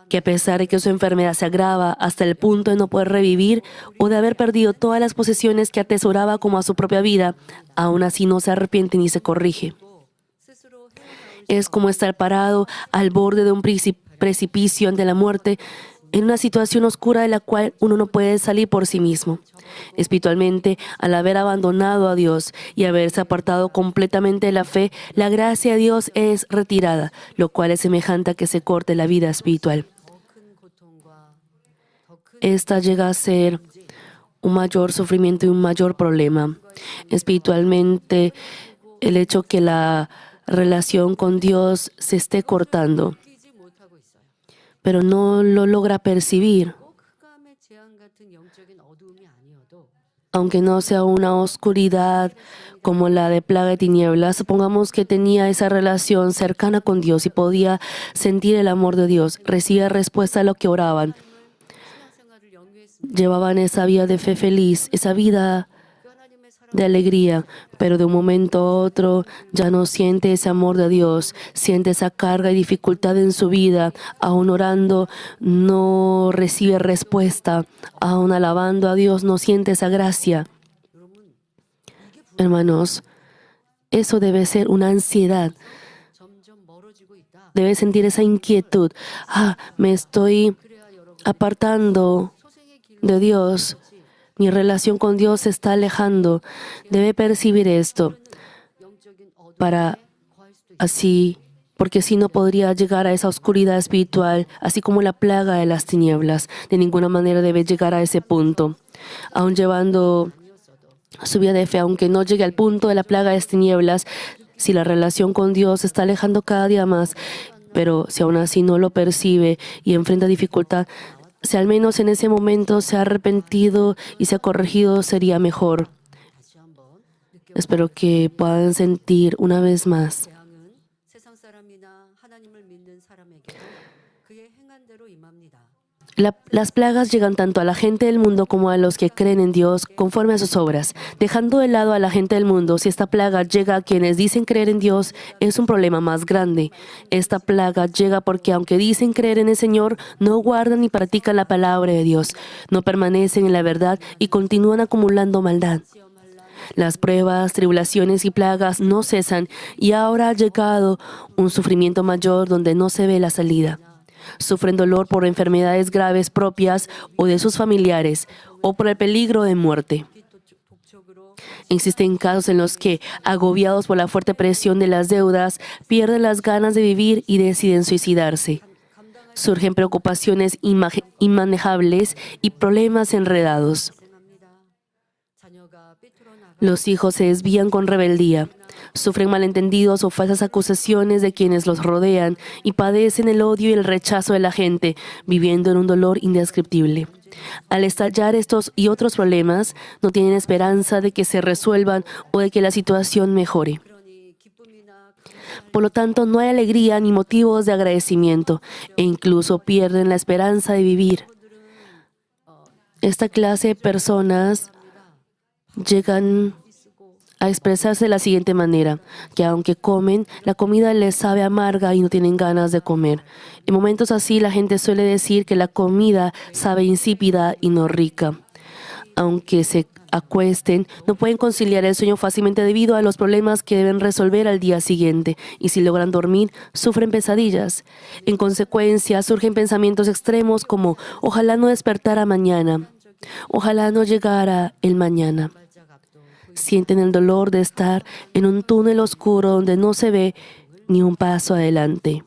que a pesar de que su enfermedad se agrava hasta el punto de no poder revivir o de haber perdido todas las posesiones que atesoraba como a su propia vida, aún así no se arrepiente ni se corrige. Es como estar parado al borde de un precipicio ante la muerte, en una situación oscura de la cual uno no puede salir por sí mismo. Espiritualmente, al haber abandonado a Dios y haberse apartado completamente de la fe, la gracia de Dios es retirada, lo cual es semejante a que se corte la vida espiritual. Esta llega a ser un mayor sufrimiento y un mayor problema. Espiritualmente, el hecho que la relación con Dios se esté cortando, pero no lo logra percibir, aunque no sea una oscuridad como la de plaga de tinieblas. Supongamos que tenía esa relación cercana con Dios y podía sentir el amor de Dios, recibía respuesta a lo que oraban, llevaban esa vida de fe feliz, esa vida de alegría, pero de un momento a otro ya no siente ese amor de Dios, siente esa carga y dificultad en su vida, aún orando no recibe respuesta, aún alabando a Dios no siente esa gracia. Hermanos, eso debe ser una ansiedad, debe sentir esa inquietud. Me estoy apartando de Dios. Mi relación con Dios se está alejando. Debe percibir esto porque si no podría llegar a esa oscuridad espiritual, así como la plaga de las tinieblas. De ninguna manera debe llegar a ese punto. Aún llevando su vida de fe, aunque no llegue al punto de la plaga de las tinieblas, si la relación con Dios se está alejando cada día más, pero si aún así no lo percibe y enfrenta dificultad, si al menos en ese momento se ha arrepentido y se ha corregido, sería mejor. Espero que puedan sentir una vez más las plagas llegan tanto a la gente del mundo como a los que creen en Dios conforme a sus obras. Dejando de lado a la gente del mundo, si esta plaga llega a quienes dicen creer en Dios, es un problema más grande. Esta plaga llega porque aunque dicen creer en el Señor, no guardan ni practican la palabra de Dios, no permanecen en la verdad y continúan acumulando maldad. Las pruebas, tribulaciones y plagas no cesan y ahora ha llegado un sufrimiento mayor donde no se ve la salida. Sufren dolor por enfermedades graves propias o de sus familiares o por el peligro de muerte. Existen casos en los que, agobiados por la fuerte presión de las deudas, pierden las ganas de vivir y deciden suicidarse. Surgen preocupaciones inmanejables y problemas enredados. Los hijos se desvían con rebeldía, sufren malentendidos o falsas acusaciones de quienes los rodean y padecen el odio y el rechazo de la gente, viviendo en un dolor indescriptible. Al estallar estos y otros problemas, no tienen esperanza de que se resuelvan o de que la situación mejore. Por lo tanto, no hay alegría ni motivos de agradecimiento e incluso pierden la esperanza de vivir. Esta clase de personas llegan a expresarse de la siguiente manera, que aunque comen, la comida les sabe amarga y no tienen ganas de comer. En momentos así, la gente suele decir que la comida sabe insípida y no rica. Aunque se acuesten, no pueden conciliar el sueño fácilmente debido a los problemas que deben resolver al día siguiente, y si logran dormir, sufren pesadillas. En consecuencia, surgen pensamientos extremos como, ojalá no despertara mañana, ojalá no llegara el mañana. Sienten el dolor de estar en un túnel oscuro donde no se ve ni un paso adelante.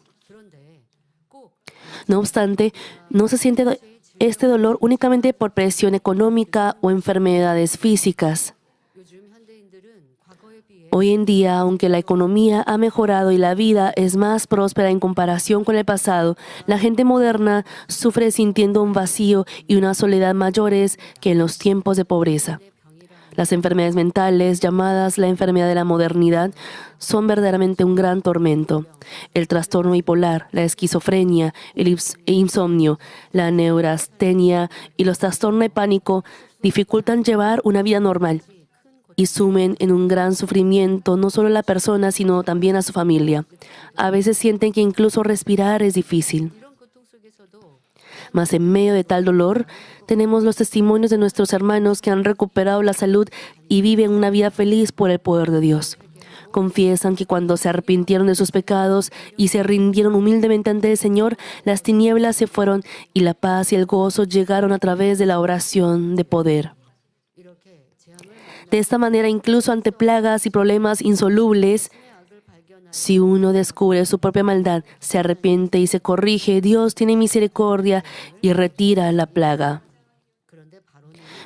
No obstante, no se siente este dolor únicamente por presión económica o enfermedades físicas. Hoy en día, aunque la economía ha mejorado y la vida es más próspera en comparación con el pasado, la gente moderna sufre sintiendo un vacío y una soledad mayores que en los tiempos de pobreza. Las enfermedades mentales, llamadas la enfermedad de la modernidad, son verdaderamente un gran tormento. El trastorno bipolar, la esquizofrenia, el insomnio, la neurastenia y los trastornos de pánico dificultan llevar una vida normal y sumen en un gran sufrimiento no solo a la persona, sino también a su familia. A veces sienten que incluso respirar es difícil. Mas en medio de tal dolor, tenemos los testimonios de nuestros hermanos que han recuperado la salud y viven una vida feliz por el poder de Dios. Confiesan que cuando se arrepintieron de sus pecados y se rindieron humildemente ante el Señor, las tinieblas se fueron y la paz y el gozo llegaron a través de la oración de poder. De esta manera, incluso ante plagas y problemas insolubles, si uno descubre su propia maldad, se arrepiente y se corrige, Dios tiene misericordia y retira la plaga.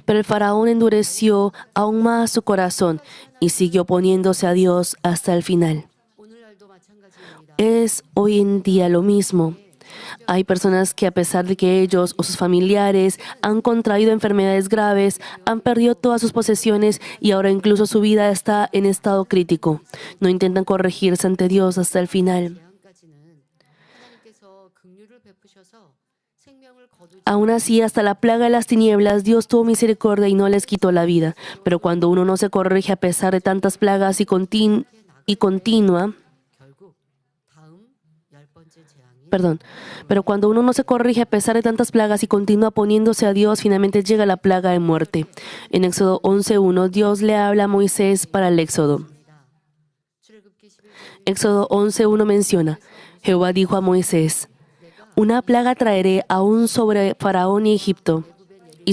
Pero el faraón endureció aún más su corazón y siguió oponiéndose a Dios hasta el final. Es hoy en día lo mismo. Hay personas que, a pesar de que ellos o sus familiares han contraído enfermedades graves, han perdido todas sus posesiones y ahora incluso su vida está en estado crítico. No intentan corregirse ante Dios hasta el final. Aún así, hasta la plaga de las tinieblas, Dios tuvo misericordia y no les quitó la vida. Pero cuando uno no se corrige a pesar de tantas plagas y continúa, poniéndose a Dios, finalmente llega la plaga de muerte. En Éxodo 11:1, Dios le habla a Moisés para el Éxodo. Éxodo 11:1 menciona: Jehová dijo a Moisés: una plaga traeré aún sobre Faraón y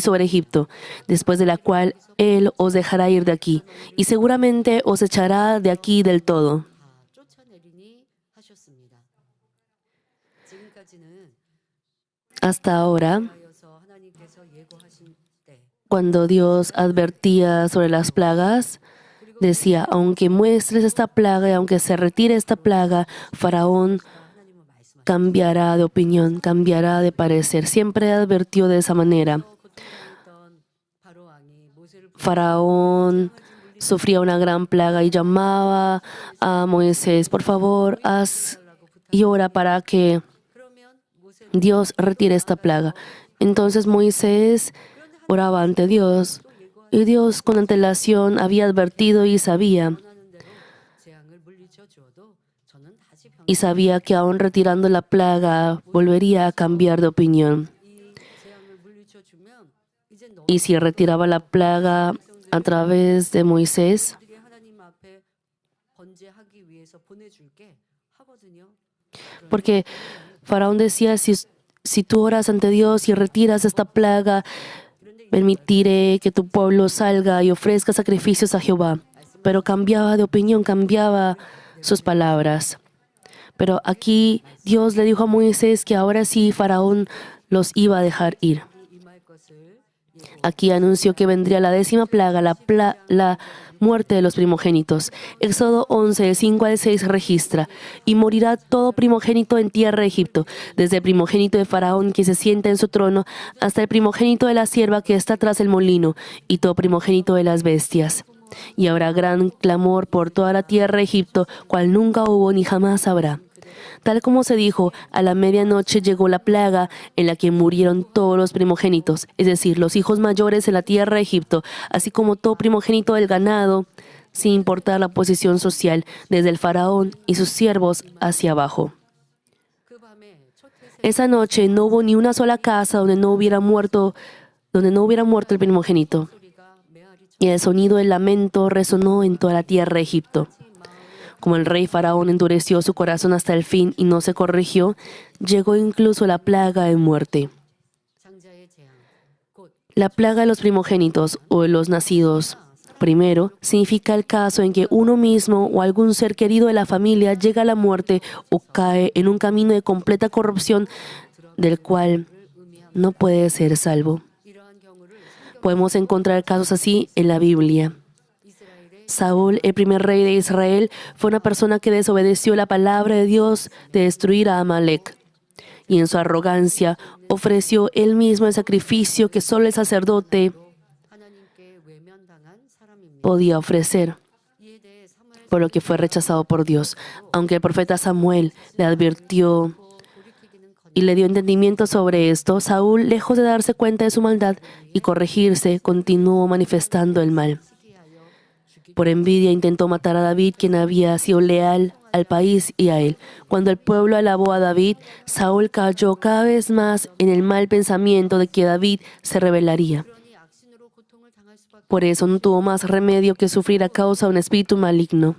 sobre Egipto, después de la cual él os dejará ir de aquí, y seguramente os echará de aquí del todo. Hasta ahora, cuando Dios advertía sobre las plagas, decía: aunque muestres esta plaga y aunque se retire esta plaga, Faraón cambiará de opinión, cambiará de parecer. Siempre advirtió de esa manera. Faraón sufría una gran plaga y llamaba a Moisés: por favor, haz y ora para que Dios retire esta plaga. Entonces Moisés oraba ante Dios y Dios con antelación había advertido y sabía que aún retirando la plaga volvería a cambiar de opinión. Y si retiraba la plaga a través de Moisés, porque Faraón decía: si tú oras ante Dios y retiras esta plaga, permitiré que tu pueblo salga y ofrezca sacrificios a Jehová. Pero cambiaba de opinión, cambiaba sus palabras. Pero aquí Dios le dijo a Moisés que ahora sí Faraón los iba a dejar ir. Aquí anunció que vendría la 10ª plaga, la muerte de los primogénitos. Éxodo 11, 5 al 6 registra: y morirá todo primogénito en tierra de Egipto, desde el primogénito de Faraón que se sienta en su trono, hasta el primogénito de la sierva que está tras el molino, y todo primogénito de las bestias. Y habrá gran clamor por toda la tierra de Egipto, cual nunca hubo ni jamás habrá. Tal como se dijo, a la medianoche llegó la plaga en la que murieron todos los primogénitos, es decir, los hijos mayores en la tierra de Egipto, así como todo primogénito del ganado, sin importar la posición social, desde el faraón y sus siervos hacia abajo. Esa noche no hubo ni una sola casa donde no hubiera muerto el primogénito. Y el sonido del lamento resonó en toda la tierra de Egipto. Como el rey faraón endureció su corazón hasta el fin y no se corrigió, llegó incluso la plaga de muerte. La plaga de los primogénitos o de los nacidos primero significa el caso en que uno mismo o algún ser querido de la familia llega a la muerte o cae en un camino de completa corrupción del cual no puede ser salvo. Podemos encontrar casos así en la Biblia. Saúl, el primer rey de Israel, fue una persona que desobedeció la palabra de Dios de destruir a Amalek. Y en su arrogancia ofreció él mismo el sacrificio que solo el sacerdote podía ofrecer, por lo que fue rechazado por Dios. Aunque el profeta Samuel le advirtió y le dio entendimiento sobre esto, Saúl, lejos de darse cuenta de su maldad y corregirse, continuó manifestando el mal. Por envidia intentó matar a David, quien había sido leal al país y a él. Cuando el pueblo alabó a David, Saúl cayó cada vez más en el mal pensamiento de que David se rebelaría. Por eso no tuvo más remedio que sufrir a causa de un espíritu maligno.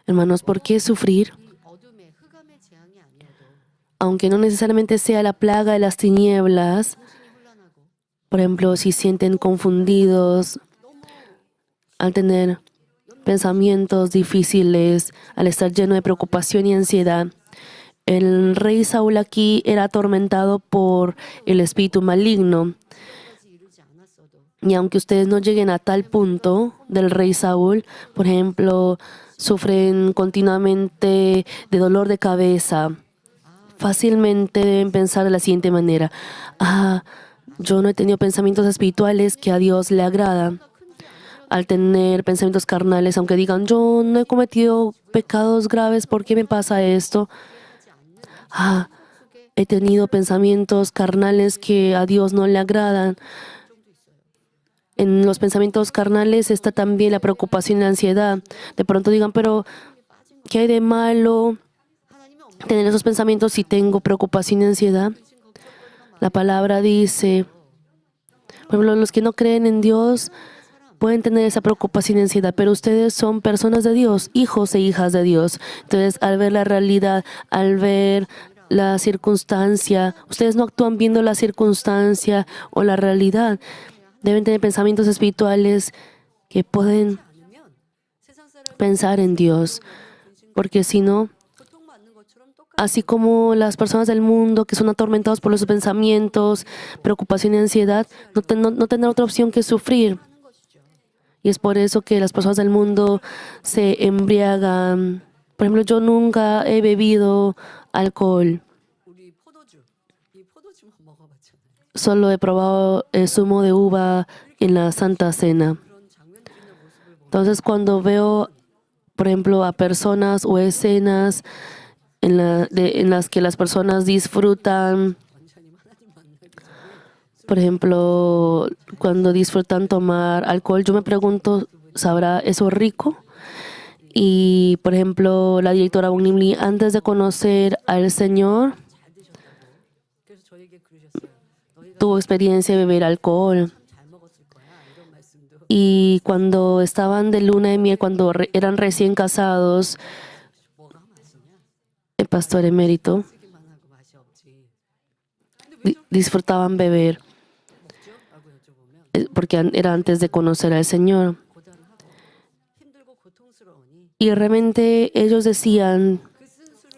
Hermanos, ¿por qué sufrir? Aunque no necesariamente sea la plaga de las tinieblas, por ejemplo, si sienten confundidos al tener pensamientos difíciles, al estar lleno de preocupación y ansiedad, el rey Saúl aquí era atormentado por el espíritu maligno. Y aunque ustedes no lleguen a tal punto del rey Saúl, por ejemplo, sufren continuamente de dolor de cabeza, fácilmente deben pensar de la siguiente manera: yo no he tenido pensamientos espirituales que a Dios le agrada. Al tener pensamientos carnales, aunque digan, yo no he cometido pecados graves, ¿por qué me pasa esto? He tenido pensamientos carnales que a Dios no le agradan. En los pensamientos carnales está también la preocupación y la ansiedad. De pronto digan, pero ¿qué hay de malo tener esos pensamientos si tengo preocupación y ansiedad? La palabra dice, por ejemplo, los que no creen en Dios pueden tener esa preocupación y ansiedad, pero ustedes son personas de Dios, hijos e hijas de Dios. Entonces, al ver la realidad, al ver la circunstancia, ustedes no actúan viendo la circunstancia o la realidad. Deben tener pensamientos espirituales que pueden pensar en Dios, porque si no, así como las personas del mundo que son atormentados por los pensamientos, preocupación y ansiedad, no tendrán otra opción que sufrir. Y es por eso que las personas del mundo se embriagan. Por ejemplo, yo nunca he bebido alcohol. Solo he probado el zumo de uva en la Santa Cena. Entonces, cuando veo, por ejemplo, a personas o escenas en las que las personas disfrutan, por ejemplo, cuando disfrutan tomar alcohol, yo me pregunto, ¿sabrá eso rico? Y, por ejemplo, la directora Bong Lim Lee, antes de conocer al Señor, tuvo experiencia de beber alcohol. Y cuando estaban de luna de miel, cuando eran recién casados, el pastor emérito disfrutaban beber, porque era antes de conocer al Señor. Y realmente ellos decían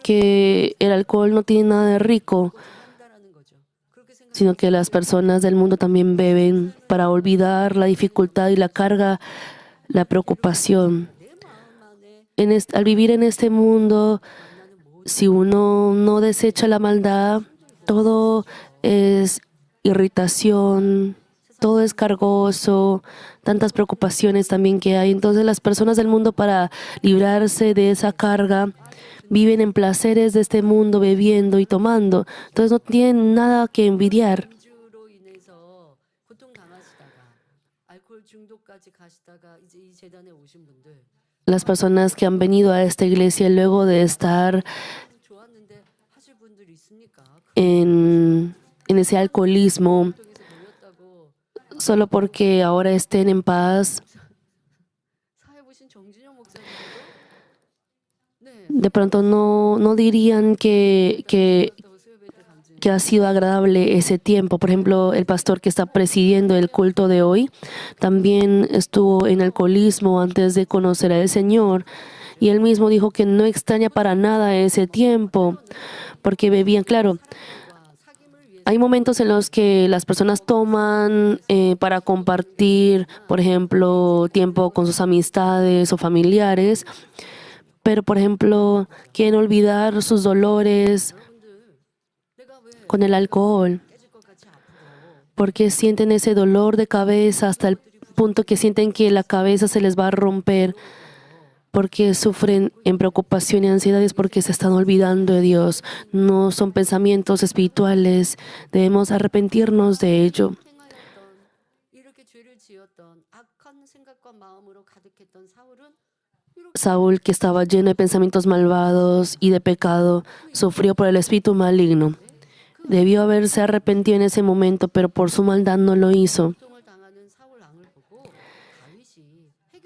que el alcohol no tiene nada de rico, sino que las personas del mundo también beben para olvidar la dificultad y la carga, la preocupación. Al vivir en este mundo, si uno no desecha la maldad, todo es irritación, todo es cargoso, tantas preocupaciones también que hay. Entonces las personas del mundo, para librarse de esa carga, viven en placeres de este mundo, bebiendo y tomando. Entonces no tienen nada que envidiar. Las personas que han venido a esta iglesia luego de estar en ese alcoholismo, solo porque ahora estén en paz, de pronto no dirían que ha sido agradable ese tiempo. Por ejemplo, el pastor que está presidiendo el culto de hoy también estuvo en alcoholismo antes de conocer al Señor. Y él mismo dijo que no extraña para nada ese tiempo, porque bebían, claro. Hay momentos en los que las personas toman para compartir, por ejemplo, tiempo con sus amistades o familiares, pero, por ejemplo, quieren olvidar sus dolores con el alcohol, porque sienten ese dolor de cabeza hasta el punto que sienten que la cabeza se les va a romper, porque sufren en preocupación y ansiedades porque se están olvidando de Dios. No son pensamientos espirituales. Debemos arrepentirnos de ello. Saúl, que estaba lleno de pensamientos malvados y de pecado, sufrió por el espíritu maligno. Debió haberse arrepentido en ese momento, pero por su maldad no lo hizo.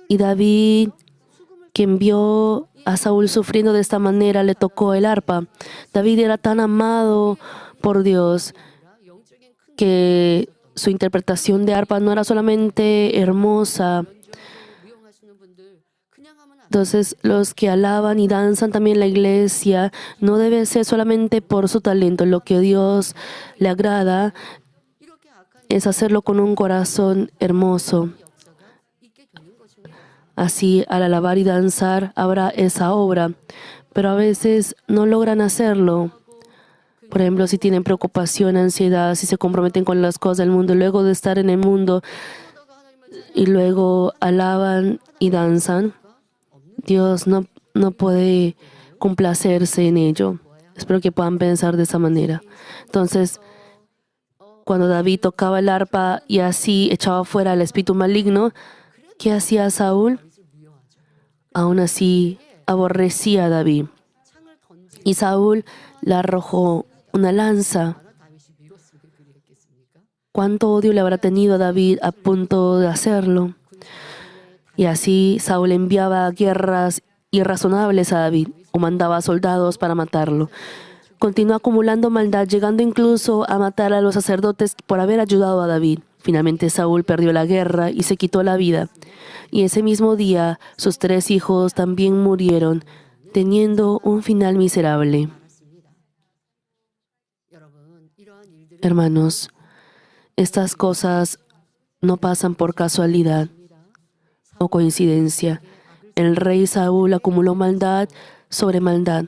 Y David, quien vio a Saúl sufriendo de esta manera, le tocó el arpa. David era tan amado por Dios que su interpretación de arpa no era solamente hermosa. Entonces, los que alaban y danzan también en la iglesia no debe ser solamente por su talento. Lo que a Dios le agrada es hacerlo con un corazón hermoso. Así, al alabar y danzar, habrá esa obra, pero a veces no logran hacerlo. Por ejemplo, si tienen preocupación, ansiedad, si se comprometen con las cosas del mundo, luego de estar en el mundo y luego alaban y danzan, Dios no puede complacerse en ello. Espero que puedan pensar de esa manera. Entonces, cuando David tocaba el arpa y así echaba fuera el espíritu maligno, ¿qué hacía Saúl? Aún así, aborrecía a David. Y Saúl le arrojó una lanza. ¿Cuánto odio le habrá tenido a David a punto de hacerlo? Y así Saúl enviaba guerras irrazonables a David o mandaba soldados para matarlo. Continuó acumulando maldad, llegando incluso a matar a los sacerdotes por haber ayudado a David. Finalmente Saúl perdió la guerra y se quitó la vida. Y ese mismo día sus 3 hijos también murieron, teniendo un final miserable. Hermanos, estas cosas no pasan por casualidad o coincidencia. El rey Saúl acumuló maldad sobre maldad.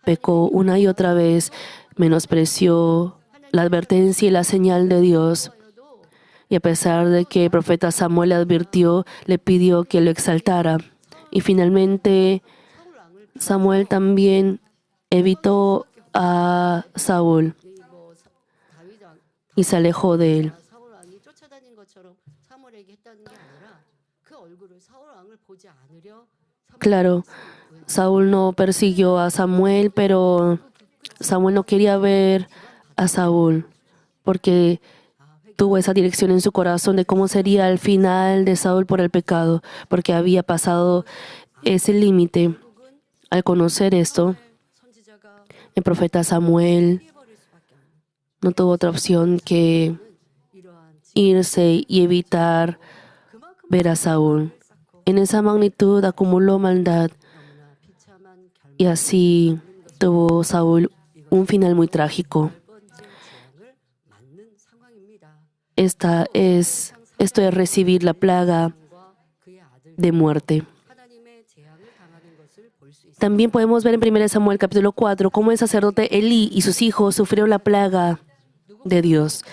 Pecó una y otra vez, menospreció la advertencia y la señal de Dios. Y a pesar de que el profeta Samuel le advirtió, le pidió que lo exaltara. Y finalmente Samuel también evitó a Saúl y se alejó de él. Claro, Saúl no persiguió a Samuel, pero Samuel no quería ver a Saúl porque tuvo esa dirección en su corazón de cómo sería el final de Saúl por el pecado, porque había pasado ese límite. Al conocer esto, el profeta Samuel no tuvo otra opción que irse y evitar ver a Saúl. En esa magnitud acumuló maldad y así tuvo Saúl un final muy trágico. Esto es recibir la plaga de muerte. También podemos ver en 1 Samuel capítulo 4 cómo el sacerdote Elí y sus hijos sufrieron la plaga de Dios.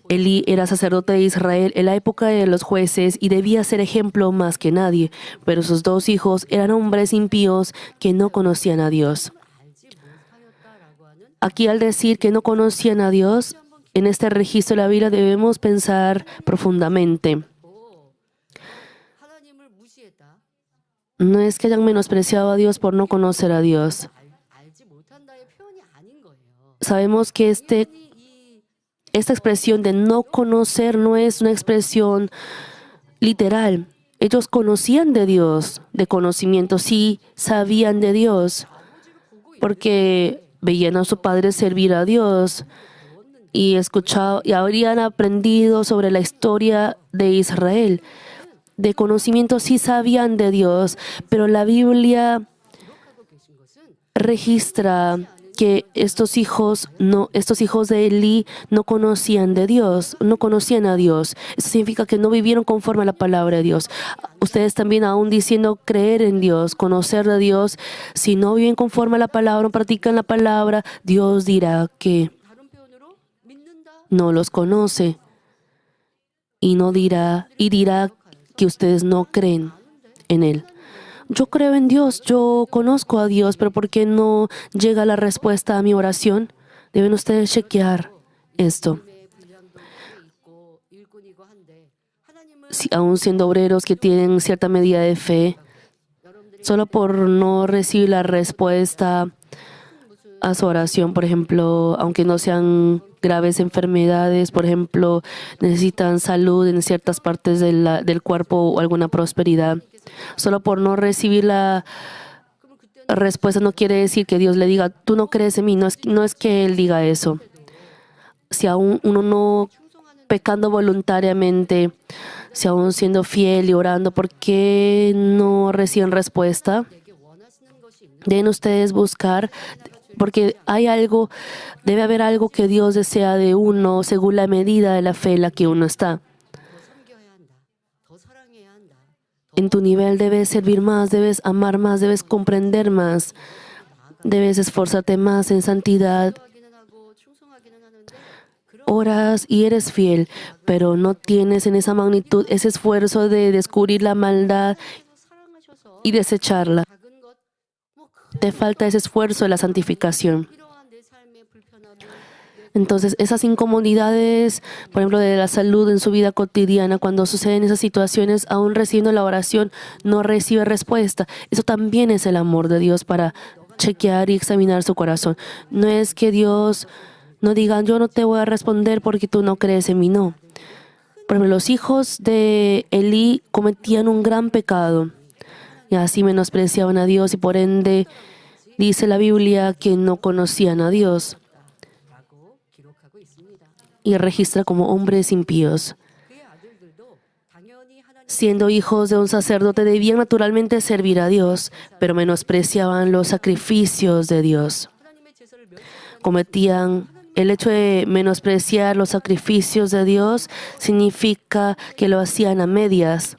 Elí era sacerdote de Israel en la época de los jueces y debía ser ejemplo más que nadie, pero sus 2 hijos eran hombres impíos que no conocían a Dios. Aquí, al decir que no conocían a Dios, en este registro de la Biblia debemos pensar profundamente. No es que hayan menospreciado a Dios por no conocer a Dios. Sabemos que esta expresión de no conocer no es una expresión literal. Ellos conocían de Dios, de conocimiento, sí sabían de Dios, porque veían a su padre servir a Dios y habrían aprendido sobre la historia de Israel. De conocimiento sí sabían de Dios, pero la Biblia registra que estos hijos de Elí no conocían de Dios, no conocían a Dios. Eso significa que no vivieron conforme a la palabra de Dios. Ustedes también, aún diciendo creer en Dios, conocer a Dios, si no viven conforme a la palabra, no practican la palabra, Dios dirá que no los conoce y dirá que ustedes no creen en Él. Yo creo en Dios, yo conozco a Dios, pero ¿por qué no llega la respuesta a mi oración? Deben ustedes chequear esto. Aún siendo obreros que tienen cierta medida de fe, solo por no recibir la respuesta a su oración, por ejemplo, aunque no sean graves enfermedades, por ejemplo, necesitan salud en ciertas partes del cuerpo o alguna prosperidad. Solo por no recibir la respuesta no quiere decir que Dios le diga, tú no crees en mí, no es que Él diga eso. Si aún uno no pecando voluntariamente, si aún siendo fiel y orando, ¿por qué no reciben respuesta? Deben ustedes buscar, porque debe haber algo que Dios desea de uno según la medida de la fe en la que uno está. En tu nivel debes servir más, debes amar más, debes comprender más, debes esforzarte más en santidad. Oras y eres fiel, pero no tienes en esa magnitud ese esfuerzo de descubrir la maldad y desecharla. Te falta ese esfuerzo de la santificación. Entonces, esas incomodidades, por ejemplo, de la salud en su vida cotidiana, cuando suceden esas situaciones, aún recibiendo la oración, no recibe respuesta. Eso también es el amor de Dios para chequear y examinar su corazón. No es que Dios no diga, yo no te voy a responder porque tú no crees en mí, no. Por ejemplo, los hijos de Elí cometían un gran pecado y así menospreciaban a Dios y por ende dice la Biblia que no conocían a Dios. Y registra como hombres impíos. Siendo hijos de un sacerdote, debían naturalmente servir a Dios, pero menospreciaban los sacrificios de Dios. El hecho de menospreciar los sacrificios de Dios significa que lo hacían a medias.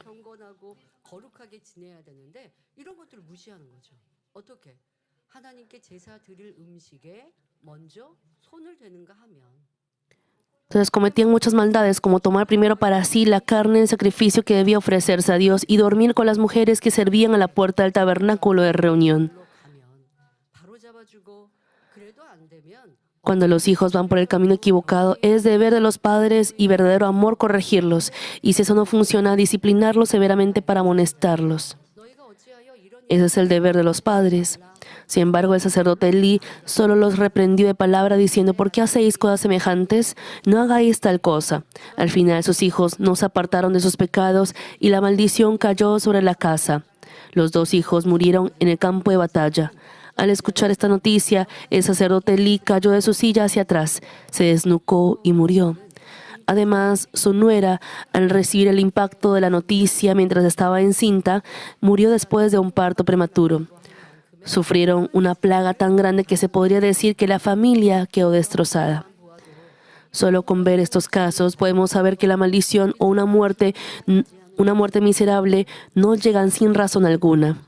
Entonces cometían muchas maldades, como tomar primero para sí la carne en sacrificio que debía ofrecerse a Dios y dormir con las mujeres que servían a la puerta del tabernáculo de reunión. Cuando los hijos van por el camino equivocado, es deber de los padres y verdadero amor corregirlos, y si eso no funciona, disciplinarlos severamente para amonestarlos. Ese es el deber de los padres. Sin embargo, el sacerdote Elí solo los reprendió de palabra diciendo, ¿por qué hacéis cosas semejantes? No hagáis tal cosa. Al final sus hijos no se apartaron de sus pecados y la maldición cayó sobre la casa. Los 2 hijos murieron en el campo de batalla. Al escuchar esta noticia, el sacerdote Elí cayó de su silla hacia atrás, se desnucó y murió. Además, su nuera, al recibir el impacto de la noticia mientras estaba encinta, murió después de un parto prematuro. Sufrieron una plaga tan grande que se podría decir que la familia quedó destrozada. Solo con ver estos casos podemos saber que la maldición o una muerte miserable no llegan sin razón alguna.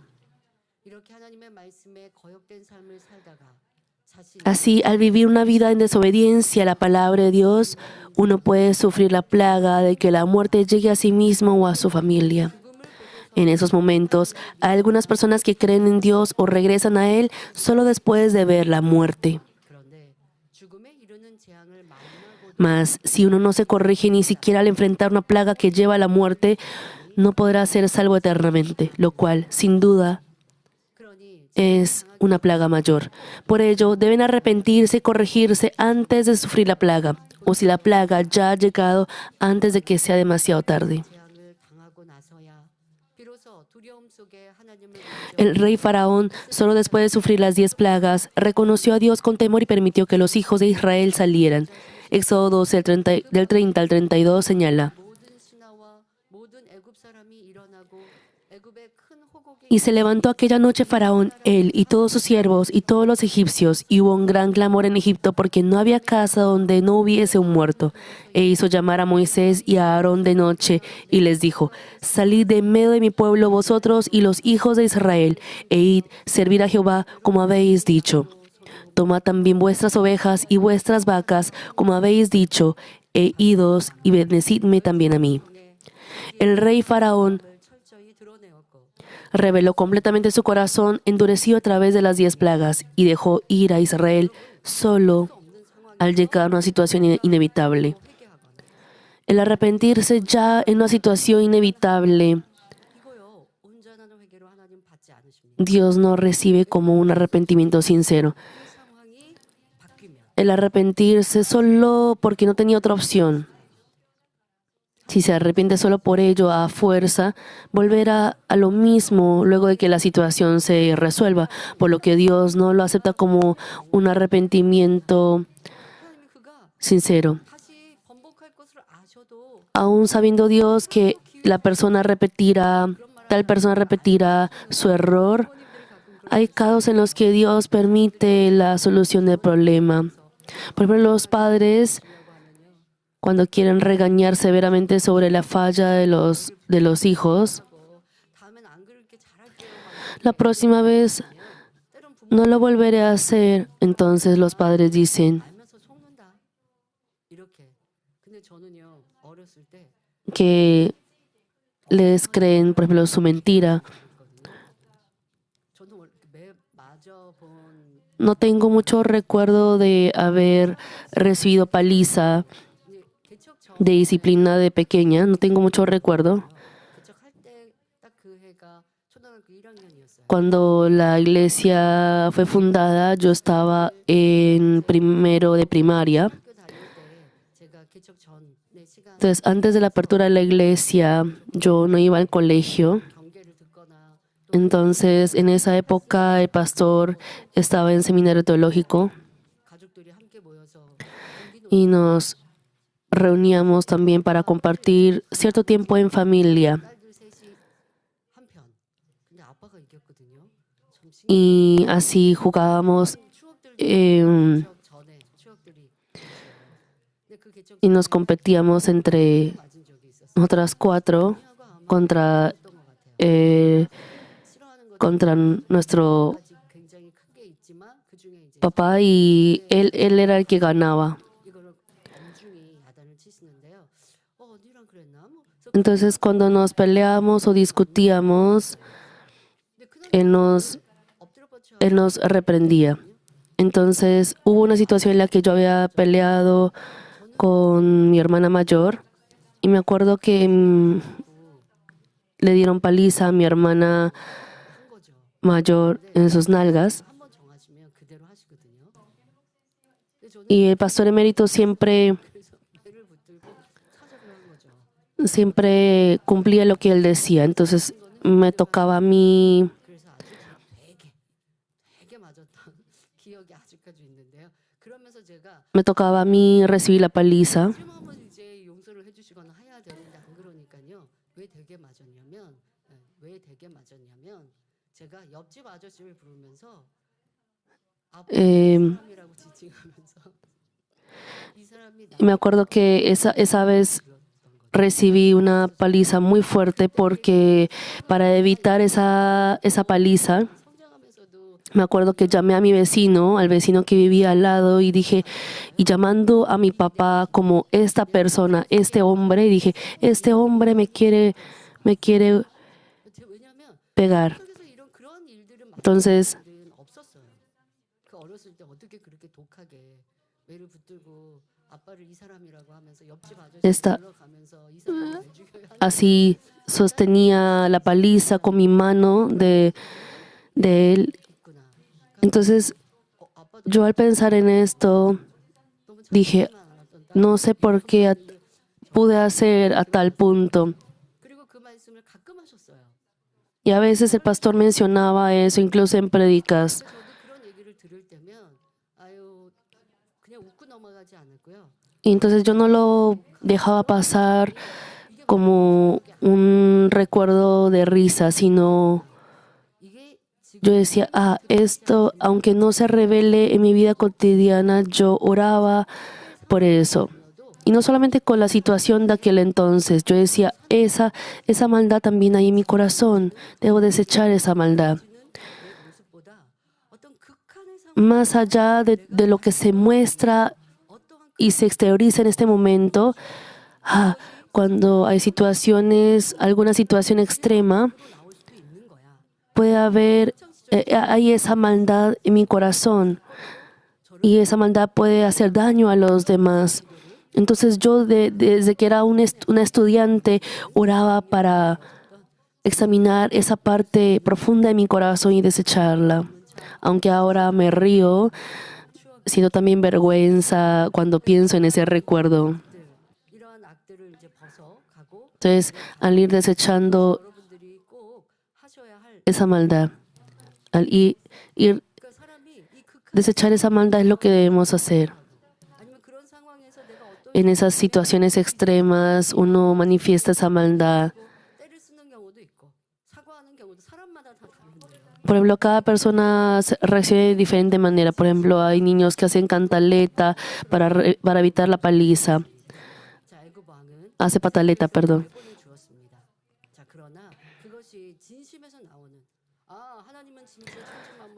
Así, al vivir una vida en desobediencia a la palabra de Dios, uno puede sufrir la plaga de que la muerte llegue a sí mismo o a su familia. En esos momentos, hay algunas personas que creen en Dios o regresan a Él solo después de ver la muerte. Mas, si uno no se corrige ni siquiera al enfrentar una plaga que lleva a la muerte, no podrá ser salvo eternamente, lo cual, sin duda, es una plaga mayor. Por ello, deben arrepentirse y corregirse antes de sufrir la plaga, o si la plaga ya ha llegado antes de que sea demasiado tarde. El rey Faraón, solo después de sufrir las 10 plagas, reconoció a Dios con temor y permitió que los hijos de Israel salieran. Éxodo 12, del 30 al 32 señala: Y se levantó aquella noche Faraón, él y todos sus siervos y todos los egipcios, y hubo un gran clamor en Egipto porque no había casa donde no hubiese un muerto. E hizo llamar a Moisés y a Aarón de noche, y les dijo: Salid de en medio de mi pueblo vosotros y los hijos de Israel, e id, servir a Jehová como habéis dicho. Tomad también vuestras ovejas y vuestras vacas, como habéis dicho, e idos y bendecidme también a mí. El rey Faraón reveló completamente su corazón endurecido a través de las 10 plagas y dejó ir a Israel solo al llegar a una situación inevitable. El arrepentirse ya en una situación inevitable, Dios no recibe como un arrepentimiento sincero. El arrepentirse solo porque no tenía otra opción. Si se arrepiente solo por ello, a fuerza, volverá a lo mismo luego de que la situación se resuelva, por lo que Dios no lo acepta como un arrepentimiento sincero. Aún sabiendo Dios que tal persona repetirá su error, hay casos en los que Dios permite la solución del problema. Por ejemplo, los padres, cuando quieren regañar severamente sobre la falla de los hijos, la próxima vez no lo volveré a hacer. Entonces los padres dicen que les creen, por ejemplo, su mentira. No tengo mucho recuerdo de haber recibido paliza de disciplina de pequeña, no tengo mucho recuerdo. Cuando la iglesia fue fundada, yo estaba en primero de primaria. Entonces, antes de la apertura de la iglesia, yo no iba al colegio. Entonces, en esa época, el pastor estaba en seminario teológico y nos reuníamos también para compartir cierto tiempo en familia. Y así jugábamos y nos competíamos entre otras 4 contra nuestro papá, y él era el que ganaba. Entonces, cuando nos peleábamos o discutíamos, él nos reprendía. Entonces, hubo una situación en la que yo había peleado con mi hermana mayor y me acuerdo que le dieron paliza a mi hermana mayor en sus nalgas. Y el pastor emérito siempre cumplía lo que él decía. Entonces me tocaba a mí recibir la paliza. Me acuerdo que esa vez recibí una paliza muy fuerte porque para evitar esa paliza, me acuerdo que llamé a mi vecino, al vecino que vivía al lado, y llamando a mi papá como esta persona, este hombre, y dije, este hombre me quiere pegar. Entonces, así sostenía la paliza con mi mano de él. Entonces, yo al pensar en esto, dije, no sé por qué pude hacer a tal punto. Y a veces el pastor mencionaba eso, incluso en prédicas. Y entonces yo no lo dejaba pasar como un recuerdo de risa, sino yo decía, esto, aunque no se revele en mi vida cotidiana, yo oraba por eso. Y no solamente con la situación de aquel entonces, yo decía, esa maldad también hay en mi corazón, debo desechar esa maldad. Más allá de lo que se muestra y se exterioriza en este momento, cuando hay situaciones, alguna situación extrema, puede haber, hay esa maldad en mi corazón y esa maldad puede hacer daño a los demás. Entonces yo desde que era una estudiante oraba para examinar esa parte profunda de mi corazón y desecharla. Aunque ahora me río, siento también vergüenza cuando pienso en ese recuerdo. Entonces, al ir desechando esa maldad, al ir desechar esa maldad es lo que debemos hacer. En esas situaciones extremas, uno manifiesta esa maldad. Por ejemplo, cada persona reacciona de diferente manera. Por ejemplo, hay niños que hacen cantaleta para evitar la paliza. Hace pataleta, perdón.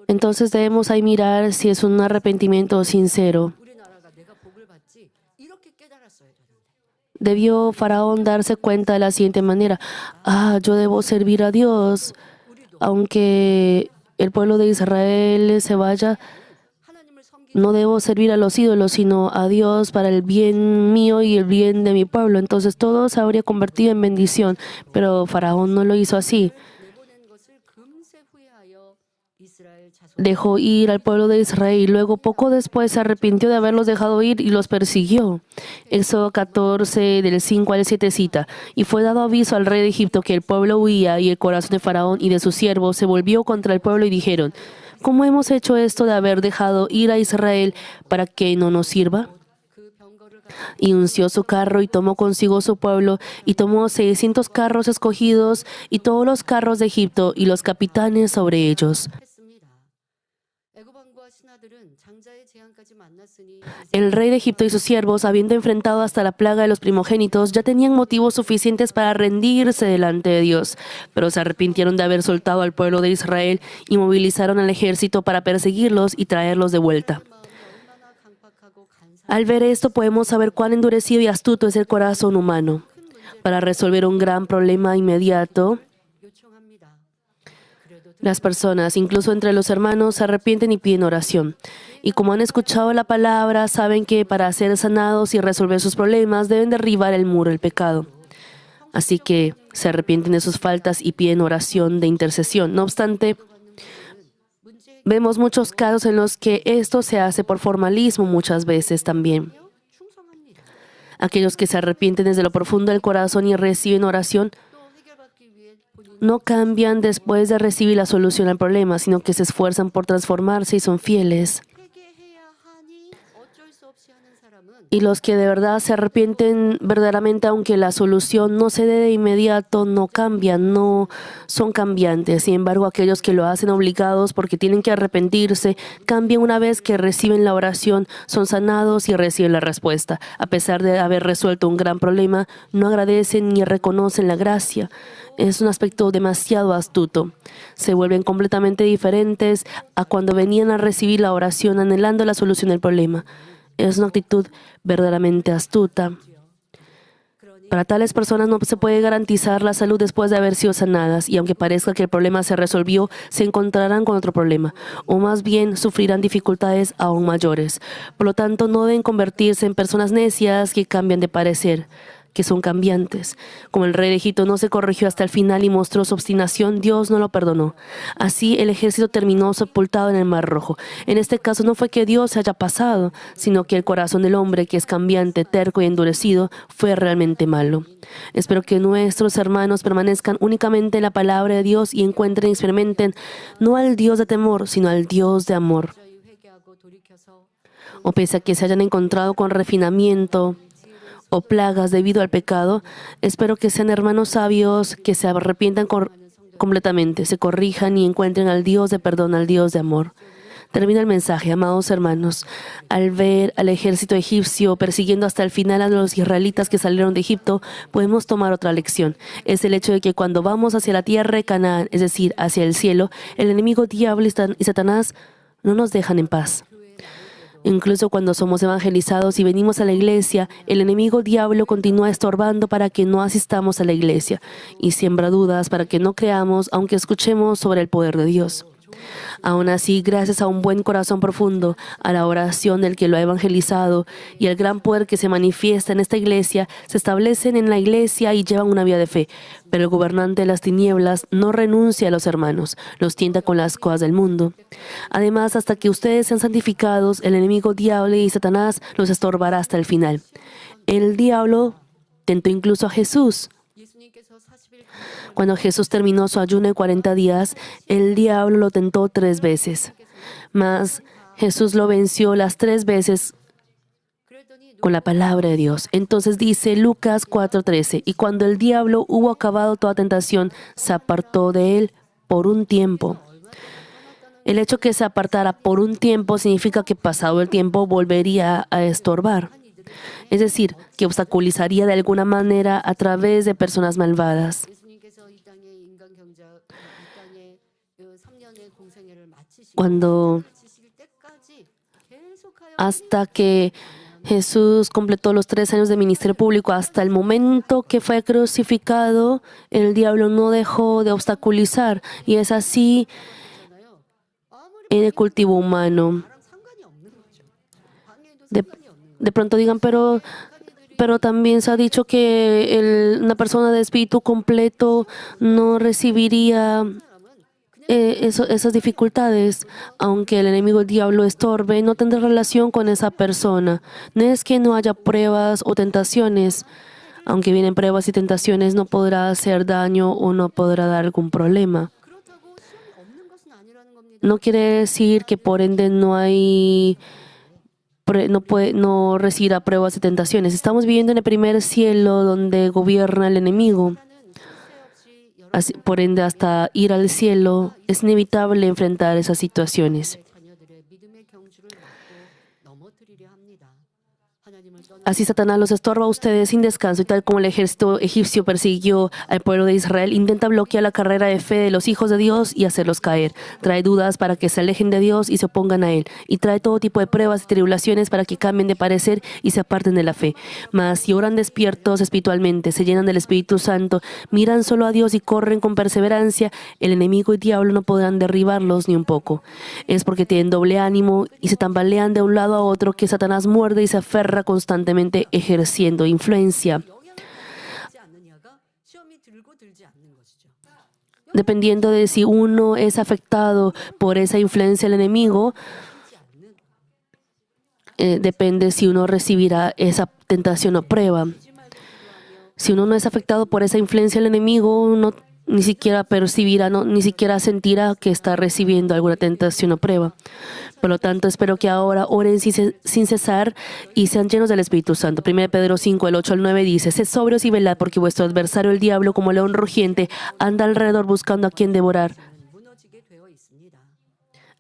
Entonces debemos ahí mirar si es un arrepentimiento sincero. Debió Faraón darse cuenta de la siguiente manera. Yo debo servir a Dios. Aunque el pueblo de Israel se vaya, no debo servir a los ídolos, sino a Dios para el bien mío y el bien de mi pueblo. Entonces todo se habría convertido en bendición, pero Faraón no lo hizo así. Dejó ir al pueblo de Israel y luego poco después se arrepintió de haberlos dejado ir y los persiguió. Éxodo 14, del 5 al 7 cita: y fue dado aviso al rey de Egipto que el pueblo huía, y el corazón de Faraón y de sus siervos se volvió contra el pueblo y dijeron: ¿cómo hemos hecho esto de haber dejado ir a Israel para que no nos sirva? Y unció su carro y tomó consigo su pueblo y tomó 600 carros escogidos y todos los carros de Egipto y los capitanes sobre ellos. El rey de Egipto y sus siervos, habiendo enfrentado hasta la plaga de los primogénitos, ya tenían motivos suficientes para rendirse delante de Dios, pero se arrepintieron de haber soltado al pueblo de Israel y movilizaron al ejército para perseguirlos y traerlos de vuelta. Al ver esto podemos saber cuán endurecido y astuto es el corazón humano. Para resolver un gran problema inmediato, las personas, incluso entre los hermanos, se arrepienten y piden oración. Y como han escuchado la palabra, saben que para ser sanados y resolver sus problemas deben derribar el muro del pecado. Así que se arrepienten de sus faltas y piden oración de intercesión. No obstante, vemos muchos casos en los que esto se hace por formalismo muchas veces también. Aquellos que se arrepienten desde lo profundo del corazón y reciben oración no cambian después de recibir la solución al problema, sino que se esfuerzan por transformarse y son fieles. Y los que de verdad se arrepienten verdaderamente, aunque la solución no se dé de inmediato, no cambian, no son cambiantes. Sin embargo, aquellos que lo hacen obligados porque tienen que arrepentirse, cambian una vez que reciben la oración, son sanados y reciben la respuesta. A pesar de haber resuelto un gran problema, no agradecen ni reconocen la gracia. Es un aspecto demasiado astuto. Se vuelven completamente diferentes a cuando venían a recibir la oración anhelando la solución del problema. Es una actitud verdaderamente astuta. Para tales personas no se puede garantizar la salud después de haber sido sanadas, y aunque parezca que el problema se resolvió, se encontrarán con otro problema, o más bien sufrirán dificultades aún mayores. Por lo tanto, no deben convertirse en personas necias que cambian de parecer, que son cambiantes. Como el rey de Egipto no se corrigió hasta el final y mostró su obstinación, Dios no lo perdonó. Así el ejército terminó sepultado en el Mar Rojo. En este caso no fue que Dios se haya pasado, sino que el corazón del hombre, que es cambiante, terco y endurecido, fue realmente malo. Espero que nuestros hermanos permanezcan únicamente en la palabra de Dios y encuentren y experimenten no al Dios de temor, sino al Dios de amor. O pese a que se hayan encontrado con refinamiento o plagas debido al pecado, espero que sean hermanos sabios que se arrepientan completamente, se corrijan y encuentren al Dios de perdón, al Dios de amor. Termina el mensaje, amados hermanos. Al ver al ejército egipcio persiguiendo hasta el final a los israelitas que salieron de Egipto, podemos tomar otra lección. Es el hecho de que cuando vamos hacia la tierra de Canaán, es decir, hacia el cielo, el enemigo diablo y Satanás no nos dejan en paz. Incluso cuando somos evangelizados y venimos a la iglesia, el enemigo diablo continúa estorbando para que no asistamos a la iglesia y siembra dudas para que no creamos, aunque escuchemos sobre el poder de Dios. Aún así, gracias a un buen corazón profundo, a la oración del que lo ha evangelizado y al gran poder que se manifiesta en esta iglesia, se establecen en la iglesia y llevan una vida de fe. Pero el gobernante de las tinieblas no renuncia a los hermanos, los tienta con las cosas del mundo. Además, hasta que ustedes sean santificados, el enemigo diablo y Satanás los estorbará hasta el final. El diablo tentó incluso a Jesús. Cuando Jesús terminó su ayuno de 40 días, el diablo lo tentó 3 veces. Mas Jesús lo venció las 3 veces con la palabra de Dios. Entonces dice Lucas 4:13, y cuando el diablo hubo acabado toda tentación, se apartó de él por un tiempo. El hecho que se apartara por un tiempo significa que pasado el tiempo volvería a estorbar. Es decir, que obstaculizaría de alguna manera a través de personas malvadas. Hasta que Jesús completó los 3 años de ministerio público, hasta el momento que fue crucificado, el diablo no dejó de obstaculizar. Y es así en el cultivo humano. De pronto digan, pero también se ha dicho que una persona de espíritu completo no recibiría esas dificultades. Aunque el enemigo, el diablo, estorbe, no tendrá relación con esa persona. No es que no haya pruebas o tentaciones. Aunque vienen pruebas y tentaciones, no podrá hacer daño o no podrá dar algún problema. No quiere decir que por ende no recibirá pruebas y tentaciones. Estamos viviendo en el primer cielo donde gobierna el enemigo. Así, por ende, hasta ir al cielo es inevitable enfrentar esas situaciones. Así Satanás los estorba a ustedes sin descanso, y tal como el ejército egipcio persiguió al pueblo de Israel, intenta bloquear la carrera de fe de los hijos de Dios y hacerlos caer. Trae dudas para que se alejen de Dios y se opongan a Él. Y trae todo tipo de pruebas y tribulaciones para que cambien de parecer y se aparten de la fe. Mas si oran despiertos espiritualmente, se llenan del Espíritu Santo, miran solo a Dios y corren con perseverancia, el enemigo y el diablo no podrán derribarlos ni un poco. Es porque tienen doble ánimo y se tambalean de un lado a otro que Satanás muerde y se aferra constantemente, ejerciendo influencia. Dependiendo de si uno es afectado por esa influencia del enemigo, depende si uno recibirá esa tentación o prueba. Si uno no es afectado por esa influencia del enemigo, uno ni siquiera percibirá, ni siquiera sentirá que está recibiendo alguna tentación o prueba. Por lo tanto, espero que ahora oren sin cesar y sean llenos del Espíritu Santo. 1 Pedro 5, el 8 al 9 dice: Sed sobrios y velad, porque vuestro adversario el diablo, como león rugiente, anda alrededor buscando a quien devorar,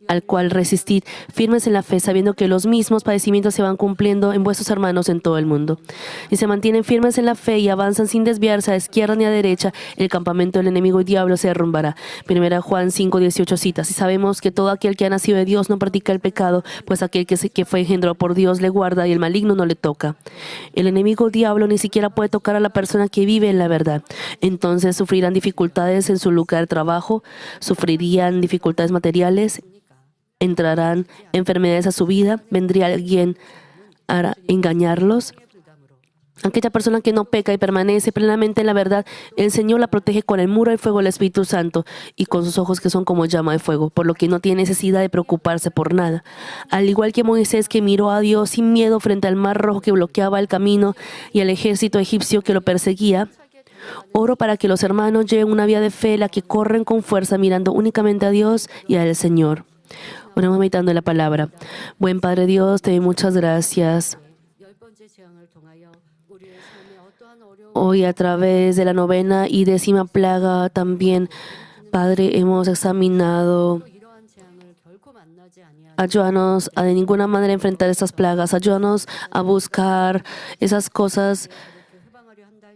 al cual resistid firmes en la fe, sabiendo que los mismos padecimientos se van cumpliendo en vuestros hermanos en todo el mundo. Y se mantienen firmes en la fe y avanzan sin desviarse a izquierda ni a derecha, el campamento del enemigo y diablo se derrumbará. 1 Juan 5, 18 citas. Y sabemos que todo aquel que ha nacido de Dios no practica el pecado, pues aquel que fue engendrado por Dios le guarda y el maligno no le toca. El enemigo diablo ni siquiera puede tocar a la persona que vive en la verdad. Entonces sufrirán dificultades en su lugar de trabajo, sufrirían dificultades materiales, entrarán enfermedades a su vida, vendría alguien a engañarlos. Aquella persona que no peca y permanece plenamente en la verdad, el Señor la protege con el muro de fuego del Espíritu Santo y con sus ojos que son como llama de fuego, por lo que no tiene necesidad de preocuparse por nada. Al igual que Moisés, que miró a Dios sin miedo frente al mar rojo que bloqueaba el camino y al ejército egipcio que lo perseguía, oro para que los hermanos lleven una vida de fe, la que corren con fuerza mirando únicamente a Dios y al Señor. Oremos meditando en la palabra. Buen Padre Dios, te doy muchas gracias. Hoy, a través de la 9ª y 10ª plaga, también Padre, hemos examinado. Ayúdanos a de ninguna manera enfrentar estas plagas. Ayúdanos a buscar esas cosas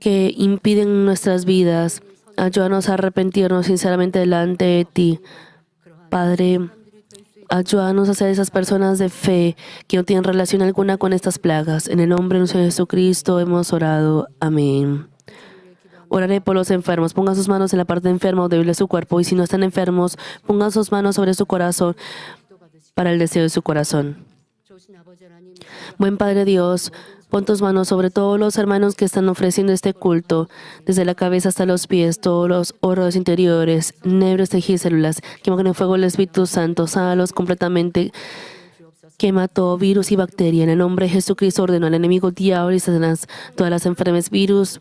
que impiden nuestras vidas. Ayúdanos a arrepentirnos sinceramente delante de ti. Padre, ayúdanos a ser esas personas de fe que no tienen relación alguna con estas plagas. En el nombre de nuestro Señor Jesucristo hemos orado. Amén. Oraré por los enfermos. Pongan sus manos en la parte enferma o débil de su cuerpo. Y si no están enfermos, pongan sus manos sobre su corazón para el deseo de su corazón. Buen Padre Dios, pon tus manos sobre todos los hermanos que están ofreciendo este culto, desde la cabeza hasta los pies, todos los órganos interiores, nervios, tejidos, células. Quema con el fuego del Espíritu Santo, sánalos completamente. Quema todo virus y bacteria. En el nombre de Jesucristo ordenó al enemigo diablo y Satanás, todas las enfermedades, virus,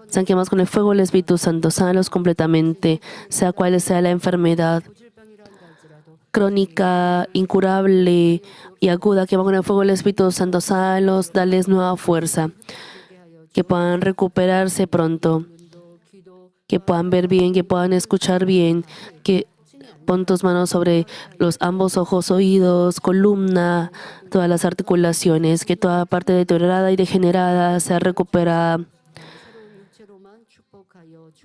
sean quemados con el fuego del Espíritu Santo, sánalos completamente, sea cual sea la enfermedad crónica, incurable y aguda, que van con el fuego del Espíritu Santo, sánalos, dales nueva fuerza, que puedan recuperarse pronto, que puedan ver bien, que puedan escuchar bien, que pon tus manos sobre los ambos ojos, oídos, columna, todas las articulaciones, que toda parte deteriorada y degenerada sea recuperada.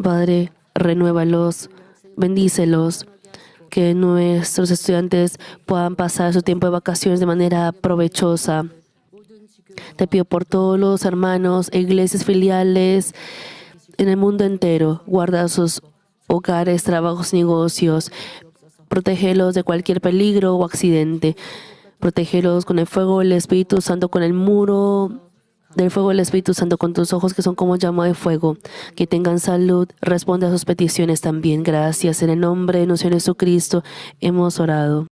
Padre, renuévalos, bendícelos, que nuestros estudiantes puedan pasar su tiempo de vacaciones de manera provechosa. Te pido por todos los hermanos e iglesias filiales en el mundo entero. Guarda sus hogares, trabajos, negocios. Protégelos de cualquier peligro o accidente. Protégelos con el fuego del Espíritu Santo, con el muro del fuego del Espíritu Santo, con tus ojos que son como llama de fuego. Que tengan salud. Responde a sus peticiones también. Gracias. En el nombre de nuestro Señor Jesucristo hemos orado.